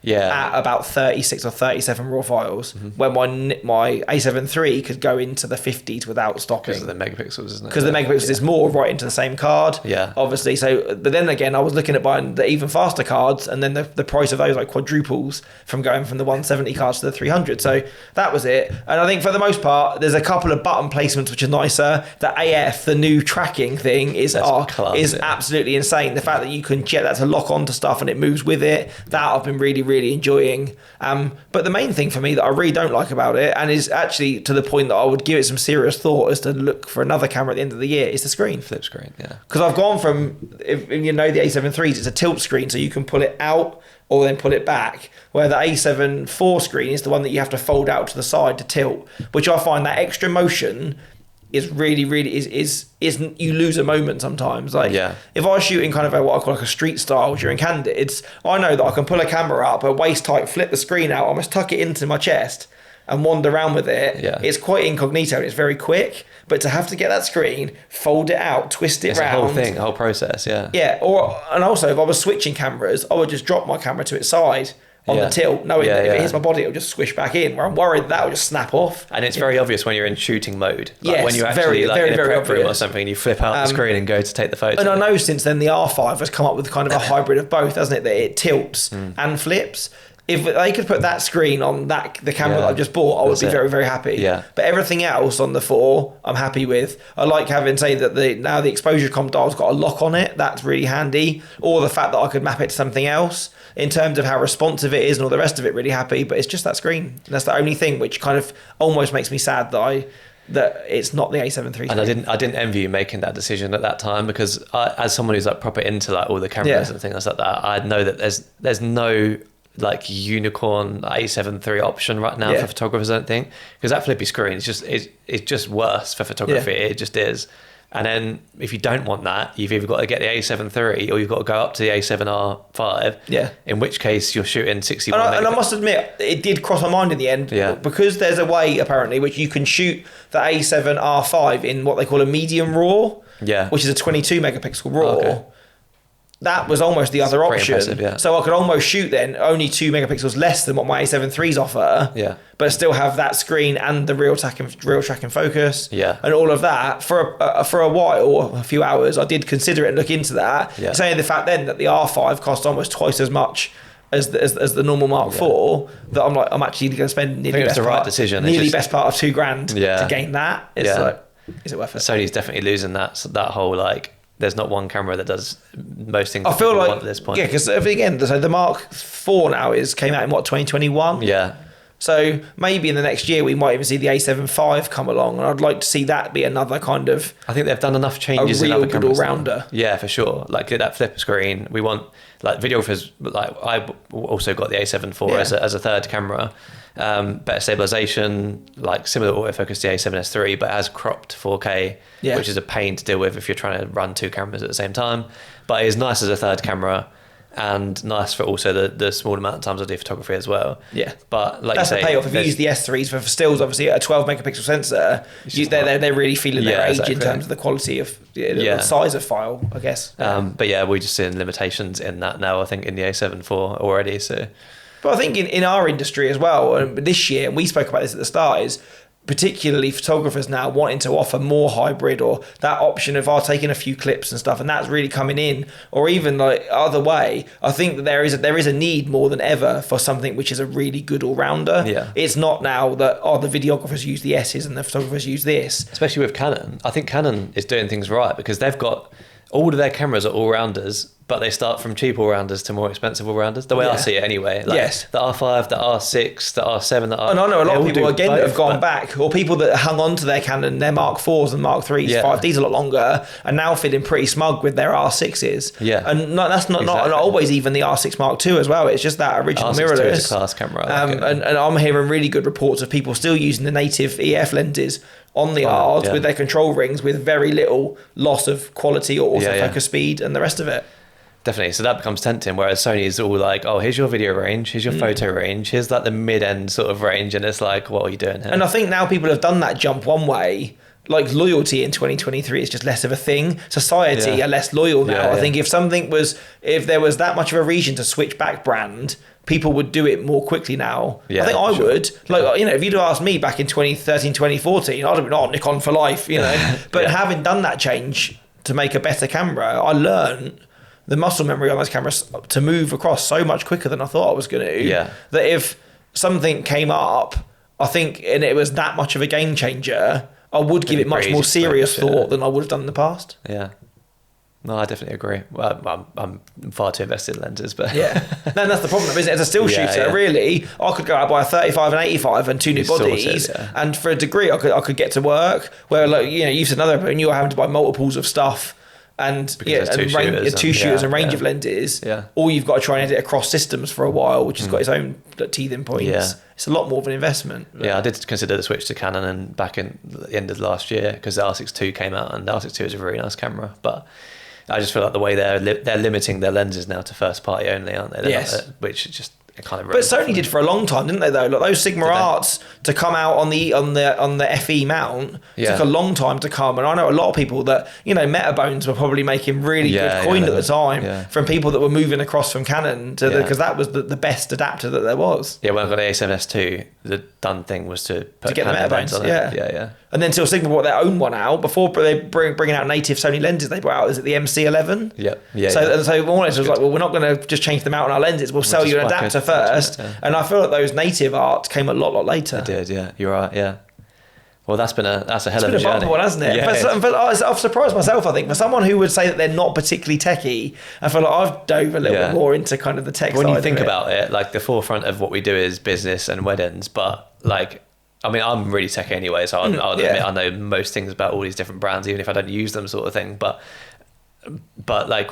Yeah. At about 36 or 37 raw files, when my A7 III could go into the 50s without stopping. Because of the megapixels, isn't it? Because the megapixels is more right into the same card. Yeah. Obviously. So, but then again, I was looking at buying the even faster cards, and then the price of those like quadruples from going from the 170 cards to the 300. So that was it. And I think for the most part, there's a couple of button placements which are nicer. The AF, the new tracking thing, is absolutely insane. The fact that you can get that to lock onto stuff and it moves with it, that I've been really enjoying. But the main thing for me that I really don't like about it, and is actually to the point that I would give it some serious thought as to look for another camera at the end of the year, is the screen. Flip screen, yeah. Because I've gone from, if you know the A7 IIIs, it's a tilt screen, so you can pull it out or then pull it back, where the A7 IV screen is the one that you have to fold out to the side to tilt, which I find that extra motion is really you lose a moment sometimes. Like, if I was shooting kind of what I call like a street style during Candids, I know that I can pull a camera up, a waist tight, flip the screen out, almost tuck it into my chest and wander around with it. Yeah. It's quite incognito and it's very quick, but to have to get that screen, fold it out, twist it round. It's a whole thing, a whole process, yeah. Yeah, and also if I was switching cameras, I would just drop my camera to its side on the tilt, knowing that if it hits my body, it'll just squish back in, where I'm worried that will just snap off. And it's very obvious when you're in shooting mode. Like yes, when you actually very in a prep room obvious. or something, you flip out the screen and go to take the photo. And I know since then the R5 has come up with kind of a hybrid of both, hasn't it? That it tilts and flips. If they could put that screen on the camera that I just bought, I would be very, very happy. Yeah. But everything else on the 4, I'm happy with. I like having, say, that now the exposure comp dial's got a lock on it. That's really handy. Or the fact that I could map it to something else. In terms of how responsive it is and all the rest of it, really happy. But it's just that screen. And that's the only thing which kind of almost makes me sad that it's not the A7 III. And I didn't envy you making that decision at that time, because as someone who's like proper into like all the cameras and things like that, I know that there's no like unicorn A7 III option right now for photographers, I don't think, because that flippy screen is just worse for photography. It just is. And then if you don't want that, you've either got to get the A7 III or you've got to go up to the A7R5. Yeah. In which case you're shooting 61. And I must admit, it did cross my mind in the end. Yeah. Because there's a way apparently which you can shoot the A7R5 in what they call a medium RAW. Yeah. Which is a 22 megapixel RAW. Oh, okay. That was almost the other option. So I could almost shoot then only 2 megapixels less than what my A7 IIIs offer. Yeah. But still have that screen and the real track and focus. Yeah. And all of that for a while, a few hours, I did consider it and look into that. Yeah. It's only the fact then that the R5 cost almost twice as much as the normal Mark IV that I'm actually going to spend nearly best part of $2,000 to gain that. It's like, is it worth it? Sony's definitely losing that whole like. There's not one camera that does most things. I feel like at this point. Yeah, because again, so the Mark IV now came out in 2021. Yeah. So maybe in the next year we might even see the A7 V come along, and I'd like to see that be another kind of. I think they've done enough changes in other cameras. A real good all-rounder. Yeah, for sure. Like that flip screen, we want like videographers. Like I also got the A7 IV as a third camera. Better stabilization, like similar autofocus to the A7S III, but has cropped 4K, which is a pain to deal with if you're trying to run 2 cameras at the same time. But it is nice as a third camera, and nice for also the small amount of times I do photography as well. Yeah, but like that's you say, the payoff. If you use the S3s for stills, obviously at a 12 megapixel sensor, they're really feeling their age in terms of the quality of the size of file, I guess. But yeah, we're just seeing limitations in that now. I think in the A7 IV already. So. But I think in our industry as well, and this year, and we spoke about this at the start, is particularly photographers now wanting to offer more hybrid, or that option of taking a few clips and stuff, and that's really coming in, or even like other way. I think that there is a need more than ever for something which is a really good all-rounder. Yeah. It's not now that the videographers use the S's and the photographers use this. Especially with Canon. I think Canon is doing things right because they've got all of their cameras are all-rounders, but they start from cheap all-rounders to more expensive all-rounders, the way I see it anyway. Like the R5, the R6, the R7, the R... And I know a lot of people, again, that have gone back, or people that hung on to their Canon, their Mark IVs and Mark IIIs, 5Ds a lot longer, and now feeling pretty smug with their R6s. Yeah. And that's not always even the R6 Mark II as well. It's just that original mirrorless. Is a class camera. And I'm hearing really good reports of people still using the native EF lenses on the R's with their control rings with very little loss of quality or autofocus speed and the rest of it. Definitely. So that becomes tempting, whereas Sony is all like, oh, here's your video range, here's your photo range, here's like the mid-end sort of range, and it's like, what are you doing here? And I think now people have done that jump one way, like loyalty in 2023 is just less of a thing. Society are less loyal now. I think if there was that much of a reason to switch back brand, people would do it more quickly now. I think I would. Like, you know, if you'd have asked me back in 2013, 2014, I'd have been, Nikon for life, you know. But having done that change to make a better camera, I learned the muscle memory on those cameras to move across so much quicker than I thought I was going to. That if something came up, I think, and it was that much of a game changer, I would give it much more serious thought than I would have done in the past. Yeah. No, I definitely agree. Well, I'm far too invested in lenses, but... No, that's the problem, isn't it? As a still shooter, really, I could go out buy a 35 and 85 and 2 new bodies, and for a degree, I could get to work, where, like, you know, you've said another, and you're having to buy multiples of stuff, and two shooters and range of lenses, or you've got to try and edit across systems for a while, which has got its own teething points. It's a lot more of an investment. I did consider the switch to Canon and back in the end of last year, because the R6 II came out, and the R6 II is a very nice camera, but I just feel like the way they're limiting their lenses now to first party only, aren't they? Which is just kind of. But Sony did for a long time, didn't they? Though, like those Sigma Arts to come out on the FE mount took a long time to come, and I know a lot of people that, you know, Metabones were probably making really good coin at the time from people that were moving across from Canon to because that was the best adapter that there was. When I got an A7S II, the done thing was to get the Metabones on it. And then till Sigma brought their own one out, before they bringing out native Sony lenses, they brought out, is it the MC11? So more or less it was like, well, we're not going to just change them out on our lenses, we'll sell you an adapter first. And I feel like those native arts came a lot later. It did, you're right, Well, that's a hell of a journey. One, hasn't it? But I've surprised myself, I think, for someone who would say that they're not particularly techie, I feel like I've dove a little bit more into kind of the tech side. When you think about it, like the forefront of what we do is business and weddings, but like, I mean, I'm really techie anyway, so I'll admit I know most things about all these different brands, even if I don't use them, sort of thing. But like,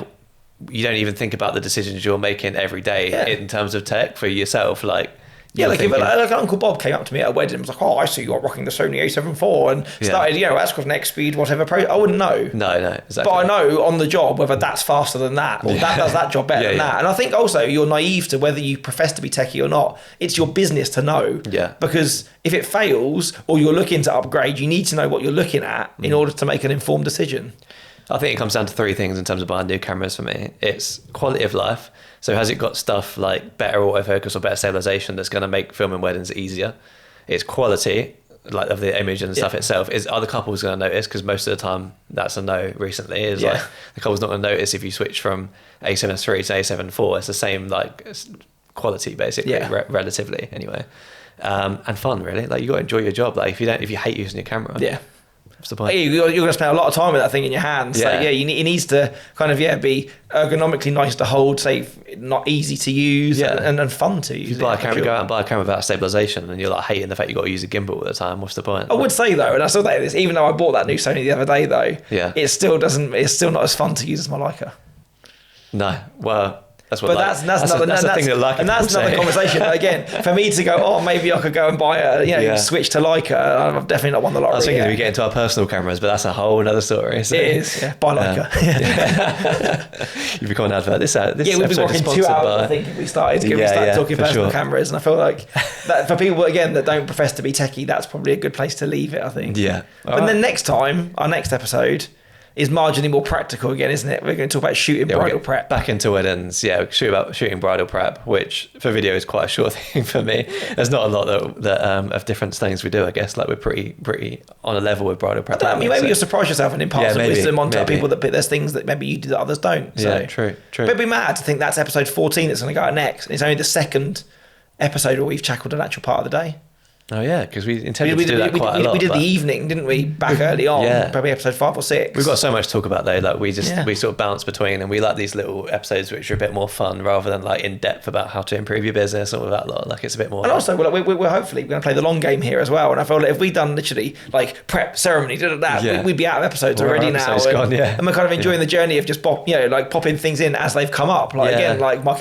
you don't even think about the decisions you're making every day in terms of tech for yourself. Like, if Uncle Bob came up to me at a wedding and was like, I see you're rocking the Sony A7 IV, and started, that's got next speed, whatever. I wouldn't know. No, exactly. But I know on the job whether that's faster than that, or that does that job better than that. And I think also you're naive to whether you profess to be techie or not. It's your business to know. Because if it fails or you're looking to upgrade, you need to know what you're looking at in order to make an informed decision. I think it comes down to three things in terms of buying new cameras for me. It's quality of life. So has it got stuff like better autofocus or better stabilization that's going to make filming weddings easier? It's quality, like of the image and stuff itself. Are the couples going to notice? Because most of the time that's a no recently. Like the couple's not going to notice if you switch from A7S III to A7 IV. It's the same like quality basically, relatively anyway. And fun really. Like you got to enjoy your job. Like if you hate using your camera. What's the point? You're going to spend a lot of time with that thing in your hands. So it needs to kind of be ergonomically nice to hold, safe, not easy to use, and fun to use. If you buy a camera, go out and buy a camera without stabilization, and you're like hating the fact you got to use a gimbal all the time. What's the point? I would say though, and I still say this, even though I bought that new Sony the other day though, it still doesn't. It's still not as fun to use as my Leica. No, well. That's another conversation. Again, for me to go, maybe I could go and buy a, switch to Leica. I've definitely not won the lottery. I was thinking we get into our personal cameras, but that's a whole other story. So. It is, buy Leica. You've become an advert. This we've been working 2 hours. I think if we started talking personal cameras, and I feel like that for people again that don't profess to be techie, that's probably a good place to leave it. I think. But then next time, our next episode is marginally more practical again, isn't it? We're going to talk about shooting bridal prep. Back into weddings, shooting bridal prep, which for video is quite a short thing for me. There's not a lot that of different things we do, I guess. Like we're pretty on a level with bridal prep. Maybe you'll surprise yourself and impart some wisdom onto people that there's things that maybe you do that others don't. So. True. But it'd be mad to think that's episode 14 that's going to go out next. It's only the second episode where we've tackled an actual part of the day. Oh yeah, because we intended to do that quite a lot. We did the evening, didn't we? Back early on, probably episode 5 or 6. We've got so much to talk about though. Like we sort of bounce between, and we like these little episodes which are a bit more fun rather than like in depth about how to improve your business or that lot. Like it's a bit more. And also, we're hopefully going to play the long game here as well. And I feel like if we'd done literally like prep ceremony, we'd be out of episodes already now. And we're kind of enjoying the journey of just popping things in as they've come up. Like again, like my